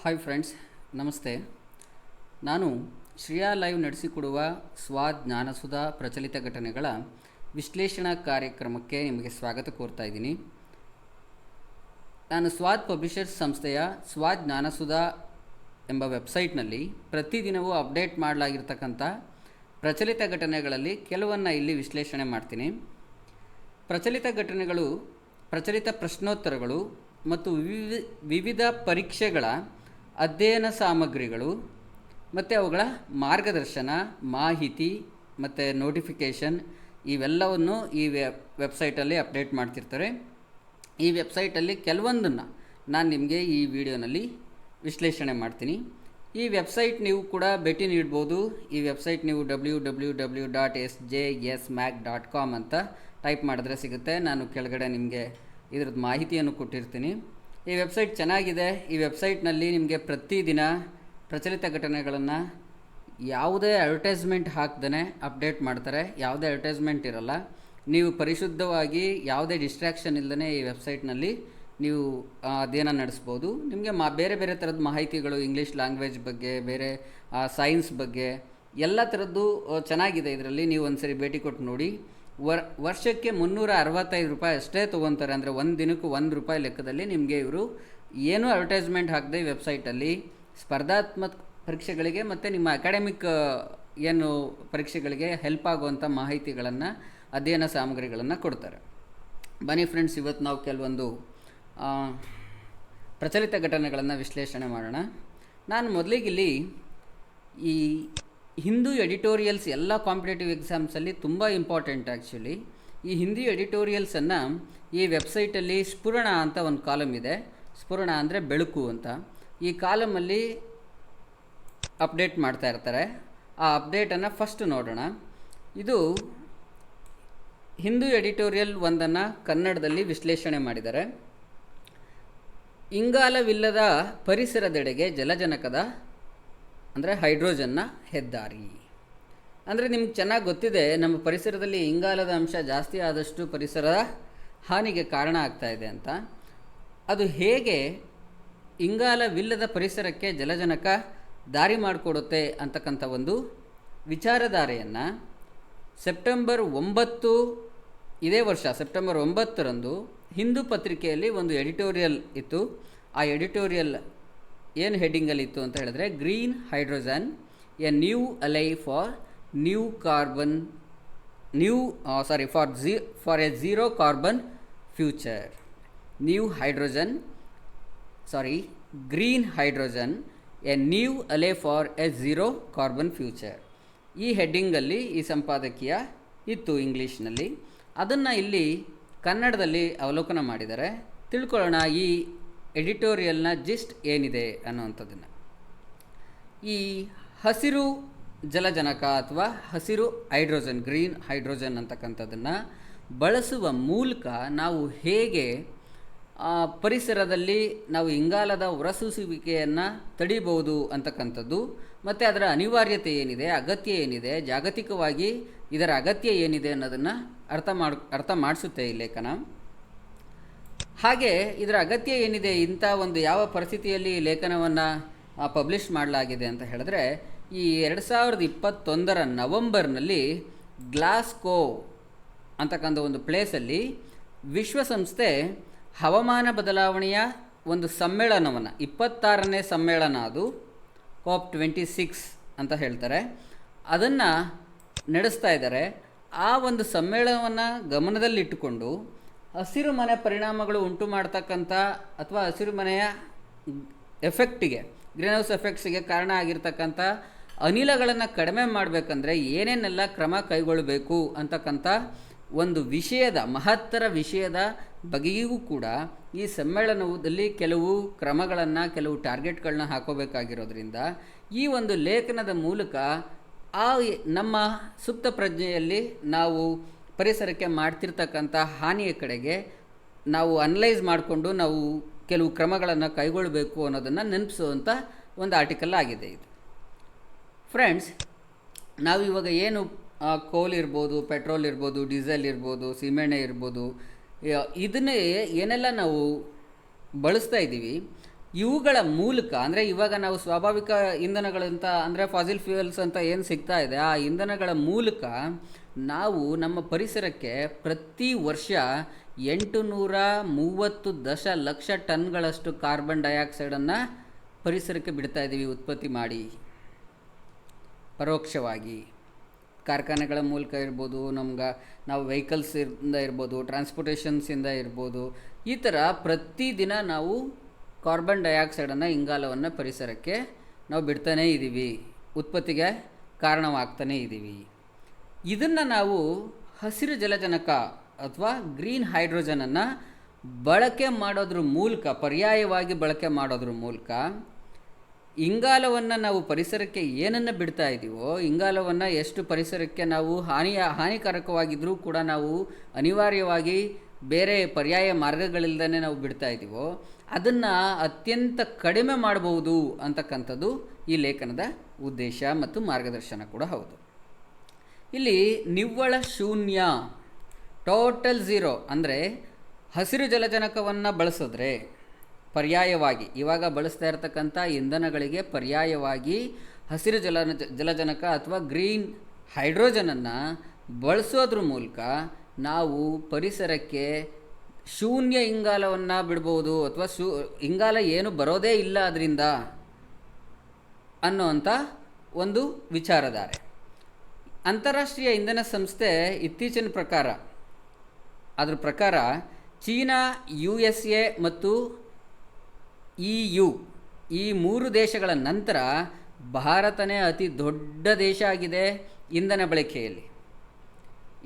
Hi friends, ನಮಸ್ತೆ. ನಾನು Shreya live ನಡೆಸಿಕೊಡುವ ಜ್ಞಾನಸುಧಾ ಪ್ರಚಲಿತ ಘಟನೆಗಳ ವಿಶ್ಲೇಷಣಾ ಕಾರ್ಯಕ್ರಮಕ್ಕೆ ನಿಮಗೆ ಸ್ವಾಗತ ಕೋರ್ತಾ ಇದ್ದೀನಿ. ನಾನು ಸ್ವಾದ್ ಪಬ್ಲಿಷರ್ಸ್ ಸಂಸ್ಥೆಯ ಜ್ಞಾನಸುಧಾ ಎಂಬ ವೆಬ್ಸೈಟ್ನಲ್ಲಿ ಪ್ರತಿದಿನವೂ ಅಪ್ಡೇಟ್ ಮಾಡಲಾಗಿರ್ತಕ್ಕಂಥ ಪ್ರಚಲಿತ ಘಟನೆಗಳಲ್ಲಿ ಕೆಲವನ್ನು ಇಲ್ಲಿ ವಿಶ್ಲೇಷಣೆ ಮಾಡ್ತೀನಿ. ಪ್ರಚಲಿತ ಘಟನೆಗಳು, ಪ್ರಚಲಿತ ಪ್ರಶ್ನೋತ್ತರಗಳು ಮತ್ತು ವಿವಿಧ ಪರೀಕ್ಷೆಗಳ ಅಧ್ಯಯನ ಸಾಮಗ್ರಿಗಳು ಮತ್ತು ಅವುಗಳ ಮಾರ್ಗದರ್ಶನ, ಮಾಹಿತಿ ಮತ್ತು ನೋಟಿಫಿಕೇಷನ್ ಇವೆಲ್ಲವನ್ನು ಈ ವೆಬ್ಸೈಟಲ್ಲಿ ಅಪ್ಡೇಟ್ ಮಾಡ್ತಿರ್ತಾರೆ. ಈ ವೆಬ್ಸೈಟಲ್ಲಿ ಕೆಲವೊಂದನ್ನು ನಾನು ನಿಮಗೆ ಈ ವಿಡಿಯೋನಲ್ಲಿ ವಿಶ್ಲೇಷಣೆ ಮಾಡ್ತೀನಿ. ಈ ವೆಬ್ಸೈಟ್ ನೀವು ಕೂಡ ಭೇಟಿ ನೀಡ್ಬೋದು. ಈ ವೆಬ್ಸೈಟ್ ನೀವು www.sjsmac.com ಅಂತ ಟೈಪ್ ಮಾಡಿದ್ರೆ ಸಿಗುತ್ತೆ. ನಾನು ಕೆಳಗಡೆ ನಿಮಗೆ ಇದ್ರದ್ದು ಮಾಹಿತಿಯನ್ನು ಕೊಟ್ಟಿರ್ತೀನಿ. ಈ ವೆಬ್ಸೈಟ್ ಚೆನ್ನಾಗಿದೆ. ಈ ವೆಬ್ಸೈಟ್ನಲ್ಲಿ ನಿಮಗೆ ಪ್ರತಿದಿನ ಪ್ರಚಲಿತ ಘಟನೆಗಳನ್ನು ಯಾವುದೇ ಅಡ್ವರ್ಟೈಸ್ಮೆಂಟ್ ಹಾಕ್ದೇ ಅಪ್ಡೇಟ್ ಮಾಡ್ತಾರೆ. ಯಾವುದೇ ಅಡ್ವರ್ಟೈಸ್ಮೆಂಟ್ ಇರಲ್ಲ. ನೀವು ಪರಿಶುದ್ಧವಾಗಿ ಯಾವುದೇ ಡಿಸ್ಟ್ರ್ಯಾಕ್ಷನ್ ಇಲ್ಲದೇ ಈ ವೆಬ್ಸೈಟ್ನಲ್ಲಿ ನೀವು ಅಧ್ಯಯನ ನಡೆಸ್ಬೋದು. ನಿಮಗೆ ಬೇರೆ ಬೇರೆ ಥರದ ಮಾಹಿತಿಗಳು, ಇಂಗ್ಲೀಷ್ ಲ್ಯಾಂಗ್ವೇಜ್ ಬಗ್ಗೆ, ಬೇರೆ ಸೈನ್ಸ್ ಬಗ್ಗೆ ಎಲ್ಲ ಥರದ್ದು ಚೆನ್ನಾಗಿದೆ. ಇದರಲ್ಲಿ ನೀವು ಒಂದು ಸರಿ ಭೇಟಿ ಕೊಟ್ಟು ನೋಡಿ. ವರ್ಷಕ್ಕೆ ₹365 ಅಷ್ಟೇ ತೊಗೊತಾರೆ. ಅಂದರೆ ಒಂದು ದಿನಕ್ಕೂ ₹1 ಲೆಕ್ಕದಲ್ಲಿ ನಿಮಗೆ ಇವರು ಏನೂ ಅಡ್ವರ್ಟೈಸ್ಮೆಂಟ್ ಹಾಕದೆ ವೆಬ್ಸೈಟಲ್ಲಿ ಸ್ಪರ್ಧಾತ್ಮಕ ಪರೀಕ್ಷೆಗಳಿಗೆ ಮತ್ತು ನಿಮ್ಮ ಅಕಾಡೆಮಿಕ್ ಏನು ಪರೀಕ್ಷೆಗಳಿಗೆ ಹೆಲ್ಪ್ ಆಗುವಂಥ ಮಾಹಿತಿಗಳನ್ನು, ಅಧ್ಯಯನ ಸಾಮಗ್ರಿಗಳನ್ನು ಕೊಡ್ತಾರೆ. ಬನ್ನಿ ಫ್ರೆಂಡ್ಸ್, ಇವತ್ತು ನಾವು ಕೆಲವೊಂದು ಪ್ರಚಲಿತ ಘಟನೆಗಳನ್ನು ವಿಶ್ಲೇಷಣೆ ಮಾಡೋಣ. ನಾನು ಮೊದಲಿಗಿಲ್ಲಿ ಈ ಹಿಂದೂ ಎಡಿಟೋರಿಯಲ್ಸ್ ಎಲ್ಲ ಕಾಂಪಿಟೇಟಿವ್ ಎಕ್ಸಾಮ್ಸಲ್ಲಿ ತುಂಬ ಇಂಪಾರ್ಟೆಂಟ್. ಆ್ಯಕ್ಚುಲಿ ಈ ಹಿಂದಿ ಎಡಿಟೋರಿಯಲ್ಸನ್ನು ಈ ವೆಬ್ಸೈಟಲ್ಲಿ ಸ್ಫುರಣ ಅಂತ ಒಂದು ಕಾಲಮ್ ಇದೆ. ಸ್ಫುರಣ ಅಂದರೆ ಬೆಳಕು ಅಂತ. ಈ ಕಾಲಮಲ್ಲಿ ಅಪ್ಡೇಟ್ ಮಾಡ್ತಾ ಇರ್ತಾರೆ. ಆ ಅಪ್ಡೇಟನ್ನು ಫಸ್ಟ್ ನೋಡೋಣ. ಇದು ಹಿಂದೂ ಎಡಿಟೋರಿಯಲ್ ಒಂದನ್ನು ಕನ್ನಡದಲ್ಲಿ ವಿಶ್ಲೇಷಣೆ ಮಾಡಿದ್ದಾರೆ. ಇಂಗಾಲವಿಲ್ಲದ ಪರಿಸರದೆಡೆಗೆ ಜಲಜನಕದ ಅಂದರೆ ಹೈಡ್ರೋಜನ್ನ ಹೆದ್ದಾರಿ. ಅಂದರೆ ನಿಮ್ಗೆ ಚೆನ್ನಾಗಿ ಗೊತ್ತಿದೆ, ನಮ್ಮ ಪರಿಸರದಲ್ಲಿ ಇಂಗಾಲದ ಅಂಶ ಜಾಸ್ತಿ ಆದಷ್ಟು ಪರಿಸರದ ಹಾನಿಗೆ ಕಾರಣ ಆಗ್ತಾ ಇದೆ ಅಂತ. ಅದು ಹೇಗೆ ಇಂಗಾಲವಿಲ್ಲದ ಪರಿಸರಕ್ಕೆ ಜಲಜನಕ ದಾರಿ ಮಾಡಿಕೊಡುತ್ತೆ ಅಂತಕ್ಕಂಥ ಒಂದು ವಿಚಾರಧಾರೆಯನ್ನು ಸೆಪ್ಟೆಂಬರ್ 9 ಇದೇ ವರ್ಷ ಸೆಪ್ಟೆಂಬರ್ 9ರಂದು ಹಿಂದೂ ಪತ್ರಿಕೆಯಲ್ಲಿ ಒಂದು ಎಡಿಟೋರಿಯಲ್ ಇತ್ತು. ಆ ಎಡಿಟೋರಿಯಲ್ ಏನು ಹೆಡ್ಡಿಂಗಲ್ಲಿ ಇತ್ತು ಅಂತ ಹೇಳಿದ್ರೆ, green hydrogen a new ally for for a zero carbon future. Green hydrogen a new ally for a zero carbon future. ಈ ಹೆಡ್ಡಿಂಗಲ್ಲಿ ಈ ಸಂಪಾದಕೀಯ ಇತ್ತು ಇಂಗ್ಲೀಷ್ನಲ್ಲಿ. ಅದನ್ನು ಇಲ್ಲಿ ಕನ್ನಡದಲ್ಲಿ ಅವಲೋಕನ ಮಾಡಿದ್ದಾರೆ. ತಿಳ್ಕೊಳ್ಳೋಣ ಈ ಎಡಿಟೋರಿಯಲ್ನ ಜಿಸ್ಟ್ ಏನಿದೆ ಅನ್ನೋವಂಥದ್ದನ್ನು. ಈ ಹಸಿರು ಜಲಜನಕ ಅಥವಾ ಹಸಿರು ಹೈಡ್ರೋಜನ್, ಗ್ರೀನ್ ಹೈಡ್ರೋಜನ್ ಅಂತಕ್ಕಂಥದ್ದನ್ನು ಬಳಸುವ ಮೂಲಕ ನಾವು ಹೇಗೆ ಪರಿಸರದಲ್ಲಿ ನಾವು ಇಂಗಾಲದ ಹೊರಸೂಸುವಿಕೆಯನ್ನು ತಡಿಬಹುದು ಅಂತಕ್ಕಂಥದ್ದು, ಮತ್ತು ಅದರ ಅನಿವಾರ್ಯತೆ ಏನಿದೆ, ಅಗತ್ಯ ಏನಿದೆ, ಜಾಗತಿಕವಾಗಿ ಇದರ ಅಗತ್ಯ ಏನಿದೆ ಅನ್ನೋದನ್ನು ಅರ್ಥ ಮಾಡಿಸುತ್ತೆ ಈ ಲೇಖನ. ಹಾಗೆ ಇದರ ಅಗತ್ಯ ಏನಿದೆ, ಇಂಥ ಒಂದು ಯಾವ ಪರಿಸ್ಥಿತಿಯಲ್ಲಿ ಈ ಲೇಖನವನ್ನು ಪಬ್ಲಿಷ್ ಮಾಡಲಾಗಿದೆ ಅಂತ ಹೇಳಿದ್ರೆ, ಈ 2021 ನವಂಬರ್ನಲ್ಲಿ ಗ್ಲಾಸ್ಗೋ ಅಂತಕ್ಕಂಥ ಒಂದು ಪ್ಲೇಸಲ್ಲಿ ವಿಶ್ವಸಂಸ್ಥೆ ಹವಾಮಾನ ಬದಲಾವಣೆಯ ಒಂದು ಸಮ್ಮೇಳನವನ್ನು, 26ನೇ ಸಮ್ಮೇಳನ, ಅದು COP26 ಅಂತ ಹೇಳ್ತಾರೆ, ಅದನ್ನು ನಡೆಸ್ತಾ ಇದ್ದಾರೆ. ಆ ಒಂದು ಸಮ್ಮೇಳನವನ್ನು ಗಮನದಲ್ಲಿಟ್ಟುಕೊಂಡು ಹಸಿರು ಮನೆ ಪರಿಣಾಮಗಳು ಉಂಟು ಮಾಡ್ತಕ್ಕಂಥ ಅಥವಾ ಹಸಿರು ಮನೆಯ ಎಫೆಕ್ಟಿಗೆ, ಗ್ರೀನ್ ಹೌಸ್ ಎಫೆಕ್ಟ್ಸಿಗೆ ಕಾರಣ ಆಗಿರ್ತಕ್ಕಂಥ ಅನಿಲಗಳನ್ನು ಕಡಿಮೆ ಮಾಡಬೇಕಂದ್ರೆ ಏನೇನೆಲ್ಲ ಕ್ರಮ ಕೈಗೊಳ್ಳಬೇಕು ಅಂತಕ್ಕಂಥ ಒಂದು ವಿಷಯದ, ಮಹತ್ತರ ವಿಷಯದ ಬಗೆಯೂ ಕೂಡ ಈ ಸಮ್ಮೇಳನದಲ್ಲಿ ಕೆಲವು ಕ್ರಮಗಳನ್ನು, ಕೆಲವು ಟಾರ್ಗೆಟ್ಗಳನ್ನ ಹಾಕೋಬೇಕಾಗಿರೋದ್ರಿಂದ ಈ ಒಂದು ಲೇಖನದ ಮೂಲಕ ನಮ್ಮ ಸುಪ್ತ ಪ್ರಜ್ಞೆಯಲ್ಲಿ ನಾವು ಪರಿಸರಕ್ಕೆ ಮಾಡ್ತಿರ್ತಕ್ಕಂಥ ಹಾನಿಯ ಕಡೆಗೆ ನಾವು ಅನಲೈಸ್ ಮಾಡಿಕೊಂಡು ನಾವು ಕೆಲವು ಕ್ರಮಗಳನ್ನು ಕೈಗೊಳ್ಳಬೇಕು ಅನ್ನೋದನ್ನು ನೆನಪಿಸುವಂಥ ಒಂದು ಆರ್ಟಿಕಲ್ ಆಗಿದೆ ಇದು. ಫ್ರೆಂಡ್ಸ್, ನಾವು ಇವಾಗ ಏನು ಕೋಲ್ ಇರ್ಬೋದು, ಪೆಟ್ರೋಲ್ ಇರ್ಬೋದು, ಡೀಸೆಲ್ ಇರ್ಬೋದು, ಸೀಮೆಎಣ್ಣೆ ಇರ್ಬೋದು, ಇದನ್ನೇ ಏನೆಲ್ಲ ನಾವು ಬಳಸ್ತಾ ಇದ್ದೀವಿ, ಇವುಗಳ ಮೂಲಕ ಅಂದರೆ ಇವಾಗ ನಾವು ಸ್ವಾಭಾವಿಕ ಇಂಧನಗಳಂತ ಅಂದರೆ ಫಾಸಿಲ್ ಫ್ಯೂಯಲ್ಸ್ ಅಂತ ಏನು ಸಿಗ್ತಾ ಇದೆ, ಆ ಇಂಧನಗಳ ಮೂಲಕ ನಾವು ನಮ್ಮ ಪರಿಸರಕ್ಕೆ ಪ್ರತಿ ವರ್ಷ 830 ದಶಲಕ್ಷ ಟನ್ಗಳಷ್ಟು ಕಾರ್ಬನ್ ಡೈಆಕ್ಸೈಡನ್ನು ಪರಿಸರಕ್ಕೆ ಬಿಡ್ತಾ ಇದ್ದೀವಿ, ಉತ್ಪತ್ತಿ ಮಾಡಿ ಪರೋಕ್ಷವಾಗಿ. ಕಾರ್ಖಾನೆಗಳ ಮೂಲಕ ಇರ್ಬೋದು, ನಾವು ವೆಹಿಕಲ್ಸಿಂದ ಇರ್ಬೋದು, ಟ್ರಾನ್ಸ್ಪೋರ್ಟೇಷನ್ಸಿಂದ ಇರ್ಬೋದು, ಈ ಥರ ಪ್ರತಿದಿನ ನಾವು ಕಾರ್ಬನ್ ಡೈಆಕ್ಸೈಡನ್ನು, ಇಂಗಾಲವನ್ನು ಪರಿಸರಕ್ಕೆ ನಾವು ಬಿಡ್ತಾನೇ ಇದ್ದೀವಿ, ಉತ್ಪತ್ತಿಗೆ ಕಾರಣವಾಗ್ತಾನೇ ಇದ್ದೀವಿ. ಇದನ್ನು ನಾವು ಹಸಿರು ಜಲಜನಕ ಅಥವಾ ಗ್ರೀನ್ ಹೈಡ್ರೋಜನನ್ನು ಬಳಕೆ ಮಾಡೋದ್ರ ಮೂಲಕ, ಪರ್ಯಾಯವಾಗಿ ಬಳಕೆ ಮಾಡೋದ್ರ ಮೂಲಕ ಇಂಗಾಲವನ್ನು ನಾವು ಪರಿಸರಕ್ಕೆ ಏನನ್ನು ಬಿಡ್ತಾ ಇದ್ದೀವೋ, ಇಂಗಾಲವನ್ನು ಎಷ್ಟು ಪರಿಸರಕ್ಕೆ ನಾವು ಹಾನಿಕಾರಕವಾಗಿದ್ದರೂ ಕೂಡ ನಾವು ಅನಿವಾರ್ಯವಾಗಿ ಬೇರೆ ಪರ್ಯಾಯ ಮಾರ್ಗಗಳಿಲ್ಲದೇ ನಾವು ಬಿಡ್ತಾ ಇದ್ದೀವೋ, ಅದನ್ನು ಅತ್ಯಂತ ಕಡಿಮೆ ಮಾಡಬಹುದು ಅಂತಕ್ಕಂಥದ್ದು ಈ ಲೇಖನದ ಉದ್ದೇಶ ಮತ್ತು ಮಾರ್ಗದರ್ಶನ ಕೂಡ ಹೌದು. ಇಲ್ಲಿ ನಿವ್ವಳ ಶೂನ್ಯ, ಟೋಟಲ್ ಝೀರೋ ಅಂದರೆ ಹಸಿರು ಜಲಜನಕವನ್ನು ಬಳಸಿದ್ರೆ ಪರ್ಯಾಯವಾಗಿ, ಇವಾಗ ಬಳಸ್ತಾ ಇರತಕ್ಕಂಥ ಇಂಧನಗಳಿಗೆ ಪರ್ಯಾಯವಾಗಿ ಹಸಿರು ಜಲಜನಕ ಅಥವಾ ಗ್ರೀನ್ ಹೈಡ್ರೋಜನನ್ನು ಬಳಸೋದ್ರ ಮೂಲಕ ನಾವು ಪರಿಸರಕ್ಕೆ ಶೂನ್ಯ ಇಂಗಾಲವನ್ನು ಬಿಡ್ಬೋದು, ಅಥವಾ ಇಂಗಾಲ ಏನು ಬರೋದೇ ಇಲ್ಲ ಅದರಿಂದ ಅನ್ನೋವಂಥ ಒಂದು ವಿಚಾರಧಾರೆ. ಅಂತಾರಾಷ್ಟ್ರೀಯ ಇಂಧನ ಸಂಸ್ಥೆ ಇತ್ತೀಚಿನ ಅದ್ರ ಪ್ರಕಾರ ಚೀನಾ, USA ಮತ್ತು EU ಈ 3 ದೇಶಗಳ ನಂತರ ಭಾರತನೇ ಅತಿ ದೊಡ್ಡ ದೇಶ ಆಗಿದೆ ಇಂಧನ ಬಳಕೆಯಲ್ಲಿ.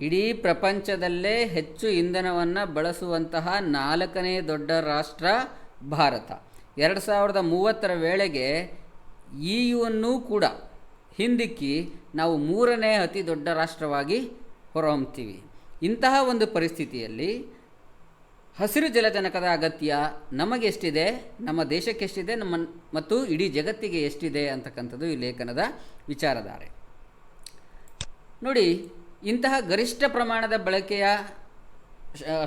ಇಡೀ ಪ್ರಪಂಚದಲ್ಲೇ ಹೆಚ್ಚು ಇಂಧನವನ್ನು ಬಳಸುವಂತಹ 4ನೇ ದೊಡ್ಡ ರಾಷ್ಟ್ರ ಭಾರತ. 2030ರ ವೇಳೆಗೆ EU ಕೂಡ ಹಿಂದಿಕ್ಕಿ ನಾವು 3ನೇ ಅತಿ ದೊಡ್ಡ ರಾಷ್ಟ್ರವಾಗಿ ಹೊರಹೊಮ್ತೀವಿ. ಇಂತಹ ಒಂದು ಪರಿಸ್ಥಿತಿಯಲ್ಲಿ ಹಸಿರು ಜಲಜನಕದ ಅಗತ್ಯ ನಮಗೆ ಎಷ್ಟಿದೆ, ನಮ್ಮ ದೇಶಕ್ಕೆ ಎಷ್ಟಿದೆ, ಮತ್ತು ಇಡೀ ಜಗತ್ತಿಗೆ ಎಷ್ಟಿದೆ ಅಂತಕ್ಕಂಥದ್ದು ಈ ಲೇಖನದ ವಿಚಾರಧಾರೆ. ನೋಡಿ, ಇಂತಹ ಗರಿಷ್ಠ ಪ್ರಮಾಣದ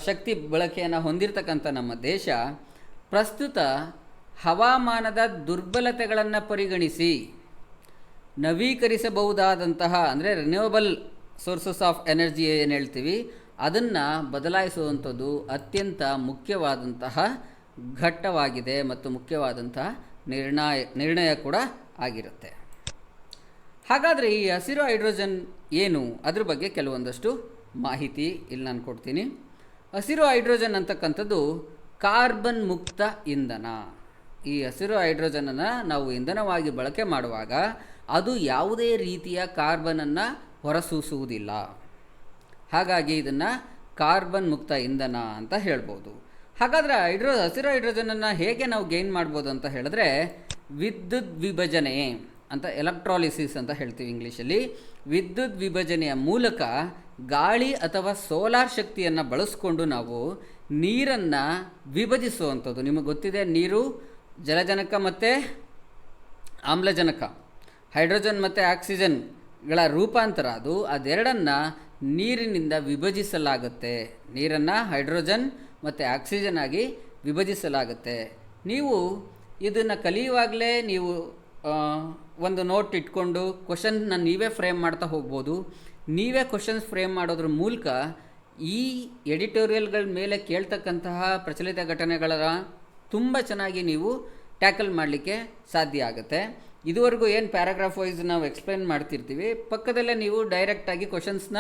ಶಕ್ತಿ ಬಳಕೆಯನ್ನು ಹೊಂದಿರತಕ್ಕಂಥ ನಮ್ಮ ದೇಶ ಪ್ರಸ್ತುತ ಹವಾಮಾನದ ದುರ್ಬಲತೆಗಳನ್ನು ಪರಿಗಣಿಸಿ ನವೀಕರಿಸಬಹುದಾದಂತಹ ಅಂದರೆ ರಿನ್ಯೂವಬಲ್ ಸೋರ್ಸಸ್ ಆಫ್ ಎನರ್ಜಿ ಏನು ಹೇಳ್ತೀವಿ, ಅದನ್ನು ಬದಲಾಯಿಸುವಂಥದ್ದು ಅತ್ಯಂತ ಮುಖ್ಯವಾದಂತಹ ಘಟ್ಟವಾಗಿದೆ ಮತ್ತು ಮುಖ್ಯವಾದಂತಹ ನಿರ್ಣಯ ಕೂಡ ಆಗಿರುತ್ತೆ. ಹಾಗಾದರೆ ಈ ಹಸಿರು ಹೈಡ್ರೋಜನ್ ಏನು, ಅದ್ರ ಬಗ್ಗೆ ಕೆಲವೊಂದಷ್ಟು ಮಾಹಿತಿ ಇಲ್ಲಿ ನಾನು ಕೊಡ್ತೀನಿ. ಹಸಿರು ಹೈಡ್ರೋಜನ್ ಅಂತಕ್ಕಂಥದ್ದು ಕಾರ್ಬನ್ ಮುಕ್ತ ಇಂಧನ. ಈ ಹಸಿರು ಹೈಡ್ರೋಜನನ್ನು ನಾವು ಇಂಧನವಾಗಿ ಬಳಕೆ ಮಾಡುವಾಗ ಅದು ಯಾವುದೇ ರೀತಿಯ ಕಾರ್ಬನನ್ನು ಹೊರಸೂಸುವುದಿಲ್ಲ. ಹಾಗಾಗಿ ಇದನ್ನು ಕಾರ್ಬನ್ ಮುಕ್ತ ಇಂಧನ ಅಂತ ಹೇಳ್ಬೋದು. ಹಾಗಾದರೆ ಹಸಿರು ಹೈಡ್ರೋಜನನ್ನು ಹೇಗೆ ನಾವು ಗೇನ್ ಮಾಡ್ಬೋದು ಅಂತ ಹೇಳಿದ್ರೆ, ವಿದ್ಯುತ್ ವಿಭಜನೆ ಅಂತ, ಎಲೆಕ್ಟ್ರಾಲಿಸಿಸ್ ಅಂತ ಹೇಳ್ತೀವಿ ಇಂಗ್ಲೀಷಲ್ಲಿ. ವಿದ್ಯುತ್ ವಿಭಜನೆಯ ಮೂಲಕ ಗಾಳಿ ಅಥವಾ ಸೋಲಾರ್ ಶಕ್ತಿಯನ್ನು ಬಳಸ್ಕೊಂಡು ನಾವು ನೀರನ್ನು ವಿಭಜಿಸುವಂಥದ್ದು. ನಿಮಗೆ ಗೊತ್ತಿದೆ, ನೀರು ಜಲಜನಕ ಮತ್ತು ಆಮ್ಲಜನಕ, ಹೈಡ್ರೋಜನ್ ಮತ್ತು ಆಕ್ಸಿಜನ್ಗಳ ರೂಪಾಂತರ. ಅದೆರಡನ್ನು ನೀರಿನಿಂದ ವಿಭಜಿಸಲಾಗುತ್ತೆ. ನೀರನ್ನು ಹೈಡ್ರೋಜನ್ ಮತ್ತು ಆಕ್ಸಿಜನ್ ಆಗಿ ವಿಭಜಿಸಲಾಗುತ್ತೆ. ನೀವು ಇದನ್ನು ಕಲಿಯುವಾಗಲೇ ನೀವು ಒಂದು ನೋಟ್ ಇಟ್ಕೊಂಡು ಕ್ವಶನ್ನ ನೀವೇ ಫ್ರೇಮ್ ಮಾಡ್ತಾ ಹೋಗ್ಬೋದು. ನೀವೇ ಕ್ವಶನ್ಸ್ ಫ್ರೇಮ್ ಮಾಡೋದ್ರ ಮೂಲಕ ಈ ಎಡಿಟೋರಿಯಲ್ಗಳ ಮೇಲೆ ಕೇಳ್ತಕ್ಕಂತಹ ಪ್ರಚಲಿತ ಘಟನೆಗಳ ತುಂಬ ಚೆನ್ನಾಗಿ ನೀವು ಟ್ಯಾಕಲ್ ಮಾಡಲಿಕ್ಕೆ ಸಾಧ್ಯ ಆಗುತ್ತೆ. ಇದುವರೆಗೂ ಏನು ಪ್ಯಾರಾಗ್ರಾಫ್ ವೈಸ್ ನಾವು ಎಕ್ಸ್ಪ್ಲೇನ್ ಮಾಡ್ತಿರ್ತೀವಿ, ಪಕ್ಕದಲ್ಲೇ ನೀವು ಡೈರೆಕ್ಟಾಗಿ ಕ್ವಶನ್ಸ್ನ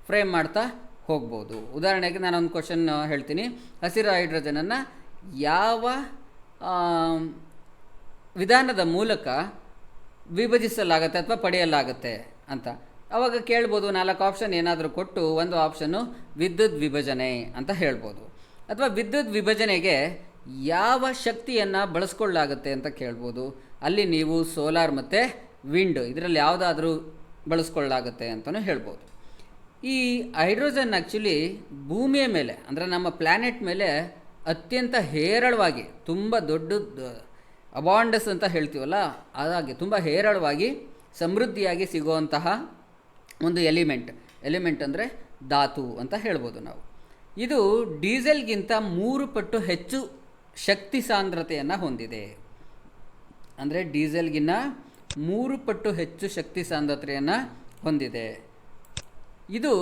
ಫ್ರೇಮ್ ಮಾಡ್ತಾ ಹೋಗ್ಬೋದು. ಉದಾಹರಣೆಗೆ ನಾನೊಂದು ಕ್ವಶನ್ ಹೇಳ್ತೀನಿ, ಹಸಿರು ಹೈಡ್ರೋಜನನ್ನು ಯಾವ ವಿಧಾನದ ಮೂಲಕ ವಿಭಜಿಸಲಾಗುತ್ತೆ ಅಥವಾ ಪಡೆಯಲಾಗುತ್ತೆ ಅಂತ. ಆವಾಗ ಕೇಳ್ಬೋದು, 4 ಆಪ್ಷನ್ ಏನಾದರೂ ಕೊಟ್ಟು ಒಂದು ಆಪ್ಷನ್ನು ವಿದ್ಯುತ್ ವಿಭಜನೆ ಅಂತ ಹೇಳ್ಬೋದು. ಅಥವಾ ವಿದ್ಯುತ್ ವಿಭಜನೆಗೆ ಯಾವ ಶಕ್ತಿಯನ್ನು ಬಳಸ್ಕೊಳ್ಳಾಗುತ್ತೆ ಅಂತ ಕೇಳ್ಬೋದು. ಅಲ್ಲಿ ನೀವು ಸೋಲಾರ್ ಮತ್ತು ವಿಂಡ್ ಇದರಲ್ಲಿ ಯಾವುದಾದ್ರೂ ಬಳಸ್ಕೊಳ್ಳಾಗುತ್ತೆ ಅಂತಲೂ ಹೇಳ್ಬೋದು. ಈ ಹೈಡ್ರೋಜನ್ ಆ್ಯಕ್ಚುಲಿ ಭೂಮಿಯ ಮೇಲೆ ಅಂದರೆ ನಮ್ಮ ಪ್ಲ್ಯಾನೆಟ್ ಮೇಲೆ ಅತ್ಯಂತ ಹೇರಳವಾಗಿ, ತುಂಬ ದೊಡ್ಡ ಅಬಾಂಡಸ್ ಅಂತ ಹೇಳ್ತೀವಲ್ಲ, ಅದಾಗಿ ತುಂಬ ಹೇರಳವಾಗಿ ಸಮೃದ್ಧಿಯಾಗಿ ಸಿಗುವಂತಹ ಒಂದು ಎಲಿಮೆಂಟ್ ಅಂದರೆ ಧಾತು ಅಂತ ಹೇಳ್ಬೋದು ನಾವು. ಇದು ಡೀಸೆಲ್ಗಿಂತ 3 ಪಟ್ಟು ಹೆಚ್ಚು ಶಕ್ತಿ ಸಾಂದ್ರತೆಯನ್ನು ಹೊಂದಿದೆ. ಅಂದರೆ ಡೀಸೆಲ್ಗಿನ್ನ 3 ಪಟ್ಟು ಹೆಚ್ಚು ಶಕ್ತಿ ಸಾಂದ್ರತೆಯನ್ನು ಹೊಂದಿದೆ. ಇದು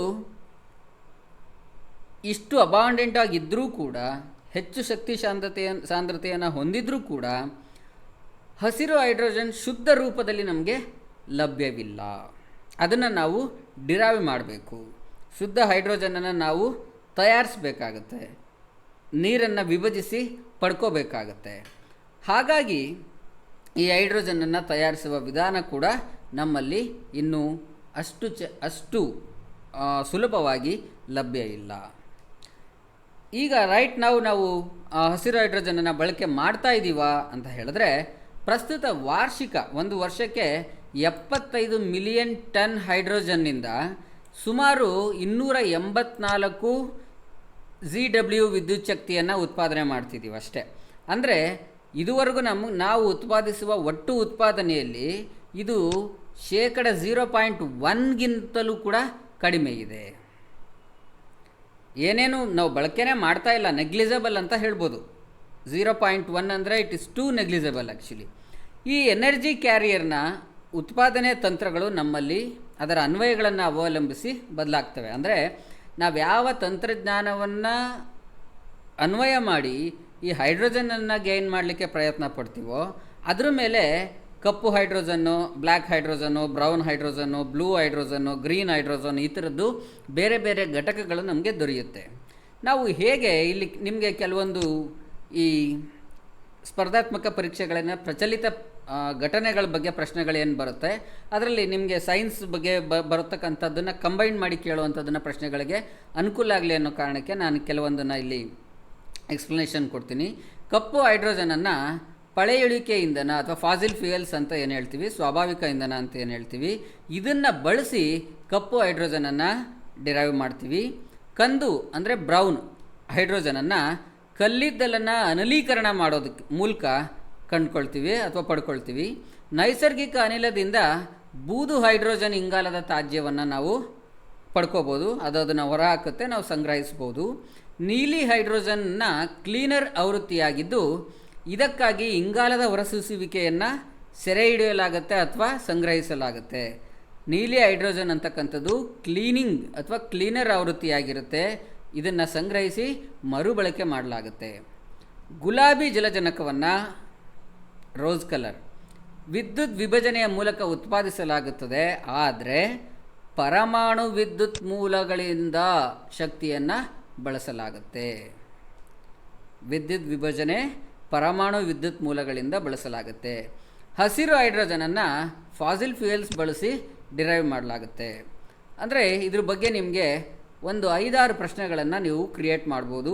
ಇಷ್ಟು ಅಬಾಂಡೆಂಟ್ ಆಗಿದ್ದರೂ ಕೂಡ, ಹೆಚ್ಚು ಶಕ್ತಿ ಸಾಂದ್ರತೆಯನ್ನು ಹೊಂದಿದ್ರೂ ಕೂಡ ಹಸಿರು ಹೈಡ್ರೋಜನ್ ಶುದ್ಧ ರೂಪದಲ್ಲಿ ನಮಗೆ ಲಭ್ಯವಿಲ್ಲ. ಅದನ್ನು ನಾವು ಡಿರೈವ್ ಮಾಡಬೇಕು. ಶುದ್ಧ ಹೈಡ್ರೋಜನನ್ನು ನಾವು ತಯಾರಿಸಬೇಕಾಗತ್ತೆ, ನೀರನ್ನು ವಿಭಜಿಸಿ ಪಡ್ಕೋಬೇಕಾಗತ್ತೆ. ಹಾಗಾಗಿ ಈ ಹೈಡ್ರೋಜನನ್ನು ತಯಾರಿಸುವ ವಿಧಾನ ಕೂಡ ನಮ್ಮಲ್ಲಿ ಇನ್ನೂ ಅಷ್ಟು ಸುಲಭವಾಗಿ ಲಭ್ಯ ಇಲ್ಲ. ಈಗ ನಾವು ಹಸಿರು ಹೈಡ್ರೋಜನನ್ನು ಬಳಕೆ ಮಾಡ್ತಾ ಇದ್ದೀವಾ ಅಂತ ಹೇಳಿದ್ರೆ, ಪ್ರಸ್ತುತ ಒಂದು ವರ್ಷಕ್ಕೆ 75 ಮಿಲಿಯನ್ ಟನ್ ಹೈಡ್ರೋಜನ್ನಿಂದ ಸುಮಾರು 284 GW ವಿದ್ಯುತ್ ಶಕ್ತಿಯನ್ನು ಉತ್ಪಾದನೆ ಮಾಡ್ತಿದ್ದೀವಿ ಅಷ್ಟೇ. ಅಂದರೆ ಇದುವರೆಗೂ ನಾವು ಉತ್ಪಾದಿಸುವ ಒಟ್ಟು ಉತ್ಪಾದನೆಯಲ್ಲಿ ಇದು ಶೇಕಡ 0.1ಗಿಂತಲೂ ಕೂಡ ಕಡಿಮೆ ಇದೆ. ಏನೇನು ನಾವು ಬಳಕೆನೇ ಮಾಡ್ತಾ ಇಲ್ಲ, ನೆಗ್ಲಿಜಬಲ್ ಅಂತ ಹೇಳ್ಬೋದು. 0.1 ಅಂದರೆ it is two negligible actually. ಈ ಎನರ್ಜಿ ಕ್ಯಾರಿಯರ್ನ ಉತ್ಪಾದನೆ ತಂತ್ರಗಳು ನಮ್ಮಲ್ಲಿ ಅದರ ಅನ್ವಯಗಳನ್ನು ಅವಲಂಬಿಸಿ ಬದಲಾಗ್ತವೆ. ಅಂದರೆ ನಾವು ಯಾವ ತಂತ್ರಜ್ಞಾನವನ್ನು ಅನ್ವಯ ಮಾಡಿ ಈ ಹೈಡ್ರೋಜನನ್ನು ಗೈನ್ ಮಾಡಲಿಕ್ಕೆ ಪ್ರಯತ್ನ ಪಡ್ತೀವೋ ಅದ್ರ ಮೇಲೆ ಕಪ್ಪು ಹೈಡ್ರೋಜನ್ನು, ಬ್ಲ್ಯಾಕ್ ಹೈಡ್ರೋಜನ್ನು, ಬ್ರೌನ್ ಹೈಡ್ರೋಜನ್ನು, ಬ್ಲೂ ಹೈಡ್ರೋಜನ್ನು, ಗ್ರೀನ್ ಹೈಡ್ರೋಜನ್, ಈ ಥರದ್ದು ಬೇರೆ ಬೇರೆ ಘಟಕಗಳು ನಮಗೆ ದೊರೆಯುತ್ತೆ. ನಾವು ಹೇಗೆ ಇಲ್ಲಿ ನಿಮಗೆ ಕೆಲವೊಂದು ಈ ಸ್ಪರ್ಧಾತ್ಮಕ ಪರೀಕ್ಷೆಗಳನ್ನು ಪ್ರಚಲಿತ ಘಟನೆಗಳ ಬಗ್ಗೆ ಪ್ರಶ್ನೆಗಳೇನು ಬರುತ್ತೆ, ಅದರಲ್ಲಿ ನಿಮಗೆ ಸೈನ್ಸ್ ಬಗ್ಗೆ ಬರತಕ್ಕಂಥದ್ದನ್ನು ಕಂಬೈನ್ ಮಾಡಿ ಕೇಳುವಂಥದ್ದನ್ನು ಪ್ರಶ್ನೆಗಳಿಗೆ ಅನುಕೂಲ ಆಗಲಿ ಅನ್ನೋ ಕಾರಣಕ್ಕೆ ನಾನು ಕೆಲವೊಂದನ್ನು ಇಲ್ಲಿ ಎಕ್ಸ್ಪ್ಲನೇಷನ್ ಕೊಡ್ತೀನಿ. ಕಪ್ಪು ಹೈಡ್ರೋಜನನ್ನು ಪಳೆಯುಳಿಕೆ ಇಂಧನ ಅಥವಾ ಫಾಸಿಲ್ ಫ್ಯೂಯಲ್ಸ್ ಅಂತ ಏನು ಹೇಳ್ತೀವಿ, ಸ್ವಾಭಾವಿಕ ಇಂಧನ ಅಂತ ಏನು ಹೇಳ್ತೀವಿ, ಇದನ್ನು ಬಳಸಿ ಕಪ್ಪು ಹೈಡ್ರೋಜನನ್ನು ಡಿರೈವ್ ಮಾಡ್ತೀವಿ. ಕಂದು ಅಂದರೆ ಬ್ರೌನ್ ಹೈಡ್ರೋಜನನ್ನು ಕಲ್ಲಿದ್ದಲನ್ನು ಅನಿಲೀಕರಣ ಮಾಡೋದಕ್ಕೆ ಮೂಲಕ ಕಂಡುಕೊಳ್ತೀವಿ ಅಥವಾ ಪಡ್ಕೊಳ್ತೀವಿ. ನೈಸರ್ಗಿಕ ಅನಿಲದಿಂದ ಬೂದು ಹೈಡ್ರೋಜನ್ ಇಂಗಾಲದ ತ್ಯಾಜ್ಯವನ್ನು ನಾವು ಪಡ್ಕೋಬೋದು, ಅದನ್ನು ಹೊರಹಾಕುತ್ತೆ, ನಾವು ಸಂಗ್ರಹಿಸ್ಬೋದು. ನೀಲಿ ಹೈಡ್ರೋಜನ್ನ ಕ್ಲೀನರ್ ಆವೃತ್ತಿಯಾಗಿದ್ದು ಇದಕ್ಕಾಗಿ ಇಂಗಾಲದ ಹೊರಸೂಸುವಿಕೆಯನ್ನು ಸೆರೆ ಹಿಡಿಯಲಾಗುತ್ತೆ ಅಥವಾ ಸಂಗ್ರಹಿಸಲಾಗುತ್ತೆ. ನೀಲಿ ಹೈಡ್ರೋಜನ್ ಅಂತಕ್ಕಂಥದ್ದು ಕ್ಲೀನಿಂಗ್ ಅಥವಾ ಕ್ಲೀನರ್ ಆವೃತ್ತಿಯಾಗಿರುತ್ತೆ, ಇದನ್ನು ಸಂಗ್ರಹಿಸಿ ಮರುಬಳಕೆ ಮಾಡಲಾಗುತ್ತೆ. ಗುಲಾಬಿ ಜಲಜನಕವನ್ನು ರೋಸ್ ಕಲರ್ ವಿದ್ಯುತ್ ವಿಭಜನೆಯ ಮೂಲಕ ಉತ್ಪಾದಿಸಲಾಗುತ್ತದೆ, ಆದರೆ ಪರಮಾಣು ವಿದ್ಯುತ್ ಮೂಲಗಳಿಂದ ಶಕ್ತಿಯನ್ನು ಬಳಸಲಾಗುತ್ತೆ. ವಿದ್ಯುತ್ ವಿಭಜನೆ ಪರಮಾಣು ವಿದ್ಯುತ್ ಮೂಲಗಳಿಂದ ಬಳಸಲಾಗುತ್ತೆ. ಹಸಿರು ಹೈಡ್ರೋಜನನ್ನು ಫಾಸಿಲ್ ಫ್ಯೂಯಲ್ಸ್ ಬಳಸಿ ಡಿರೈವ್ ಮಾಡಲಾಗುತ್ತೆ. ಅಂದರೆ ಇದ್ರ ಬಗ್ಗೆ ನಿಮಗೆ ಒಂದು 5-6 ಪ್ರಶ್ನೆಗಳನ್ನು ನೀವು ಕ್ರಿಯೇಟ್ ಮಾಡ್ಬೋದು.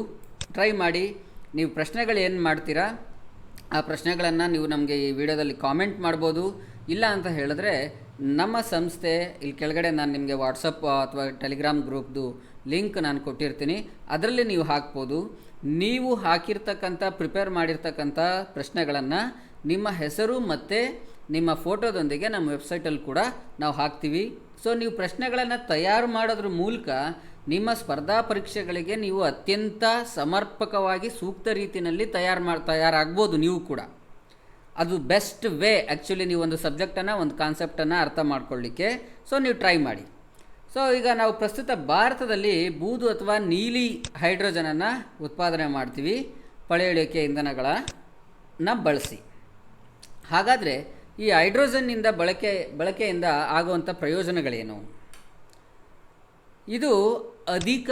ಟ್ರೈ ಮಾಡಿ. ನೀವು ಪ್ರಶ್ನೆಗಳು ಏನು ಮಾಡ್ತೀರಾ ಆ ಪ್ರಶ್ನೆಗಳನ್ನು ನೀವು ನಮಗೆ ಈ ವಿಡಿಯೋದಲ್ಲಿ ಕಾಮೆಂಟ್ ಮಾಡ್ಬೋದು. ಇಲ್ಲ ಅಂತ ಹೇಳಿದ್ರೆ ನಮ್ಮ ಸಂಸ್ಥೆ ಇಲ್ಲಿ ಕೆಳಗಡೆ ನಾನು ನಿಮಗೆ ವಾಟ್ಸಪ್ ಅಥವಾ ಟೆಲಿಗ್ರಾಮ್ ಗ್ರೂಪ್ದು ಲಿಂಕ್ ನಾನು ಕೊಟ್ಟಿರ್ತೀನಿ, ಅದರಲ್ಲಿ ನೀವು ಹಾಕ್ಬೋದು. ನೀವು ಹಾಕಿರ್ತಕ್ಕಂಥ ಪ್ರಿಪೇರ್ ಮಾಡಿರ್ತಕ್ಕಂಥ ಪ್ರಶ್ನೆಗಳನ್ನು ನಿಮ್ಮ ಹೆಸರು ಮತ್ತು ನಿಮ್ಮ ಫೋಟೋದೊಂದಿಗೆ ನಮ್ಮ ವೆಬ್ಸೈಟಲ್ಲಿ ಕೂಡ ನಾವು ಹಾಕ್ತೀವಿ. ಸೊ ನೀವು ಪ್ರಶ್ನೆಗಳನ್ನು ತಯಾರು ಮಾಡೋದ್ರ ಮೂಲಕ ನಿಮ್ಮ ಸ್ಪರ್ಧಾ ಪರೀಕ್ಷೆಗಳಿಗೆ ನೀವು ಅತ್ಯಂತ ಸಮರ್ಪಕವಾಗಿ ಸೂಕ್ತ ರೀತಿಯಲ್ಲಿ ತಯಾರಾಗ್ಬೋದು. ನೀವು ಕೂಡ ಅದು ಬೆಸ್ಟ್ ವೇ ಆ್ಯಕ್ಚುಲಿ ನೀವು ಒಂದು ಸಬ್ಜೆಕ್ಟನ್ನು ಒಂದು ಕಾನ್ಸೆಪ್ಟನ್ನು ಅರ್ಥ ಮಾಡ್ಕೊಳ್ಳಿಕ್ಕೆ. ಸೊ ನೀವು ಟ್ರೈ ಮಾಡಿ. ಸೊ ಈಗ ನಾವು ಪ್ರಸ್ತುತ ಭಾರತದಲ್ಲಿ ಬೂದು ಅಥವಾ ನೀಲಿ ಹೈಡ್ರೋಜನನ್ನು ಉತ್ಪಾದನೆ ಮಾಡ್ತೀವಿ ಪಳೆಯುಳಿಕೆ ಇಂಧನಗಳನ್ನು ಬಳಸಿ. ಹಾಗಾದರೆ ಈ ಹೈಡ್ರೋಜನ್ನಿಂದ ಬಳಕೆಯಿಂದ ಆಗುವಂಥ ಪ್ರಯೋಜನಗಳೇನು? ಇದು ಅಧಿಕ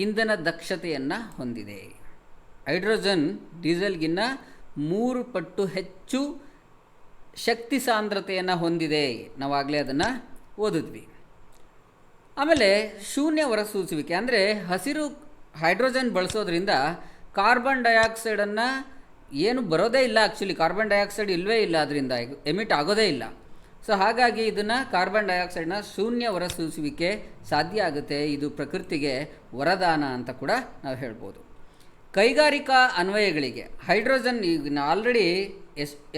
ಇಂಧನ ದಕ್ಷತೆಯನ್ನು ಹೊಂದಿದೆ. ಹೈಡ್ರೋಜನ್ ಡೀಸೆಲ್ಗಿನ್ನ 3 ಪಟ್ಟು ಹೆಚ್ಚು ಶಕ್ತಿ ಸಾಂದ್ರತೆಯನ್ನು ಹೊಂದಿದೆ. ನಾವಾಗಲೇ ಅದನ್ನು ಓದಿದ್ವಿ. ಆಮೇಲೆ ಶೂನ್ಯ ಹೊರಸೂಸುವಿಕೆ, ಅಂದರೆ ಹಸಿರು ಹೈಡ್ರೋಜನ್ ಬಳಸೋದ್ರಿಂದ ಕಾರ್ಬನ್ ಡೈಆಕ್ಸೈಡನ್ನು ಏನು ಬರೋದೇ ಇಲ್ಲ. ಆ್ಯಕ್ಚುಲಿ ಕಾರ್ಬನ್ ಡೈಆಕ್ಸೈಡ್ ಇಲ್ಲವೇ ಇಲ್ಲ, ಅದರಿಂದ ಎಮಿಟ್ ಆಗೋದೇ ಇಲ್ಲ. ಸೊ ಹಾಗಾಗಿ ಇದನ್ನು ಕಾರ್ಬನ್ ಡೈಆಕ್ಸೈಡ್ನ ಶೂನ್ಯ ಹೊರಸೂಸುವಿಕೆ ಸಾಧ್ಯ ಆಗುತ್ತೆ. ಇದು ಪ್ರಕೃತಿಗೆ ವರದಾನ ಅಂತ ಕೂಡ ನಾವು ಹೇಳ್ಬೋದು. ಕೈಗಾರಿಕಾ ಅನ್ವಯಗಳಿಗೆ ಹೈಡ್ರೋಜನ್ ಈಗ ಆಲ್ರೆಡಿ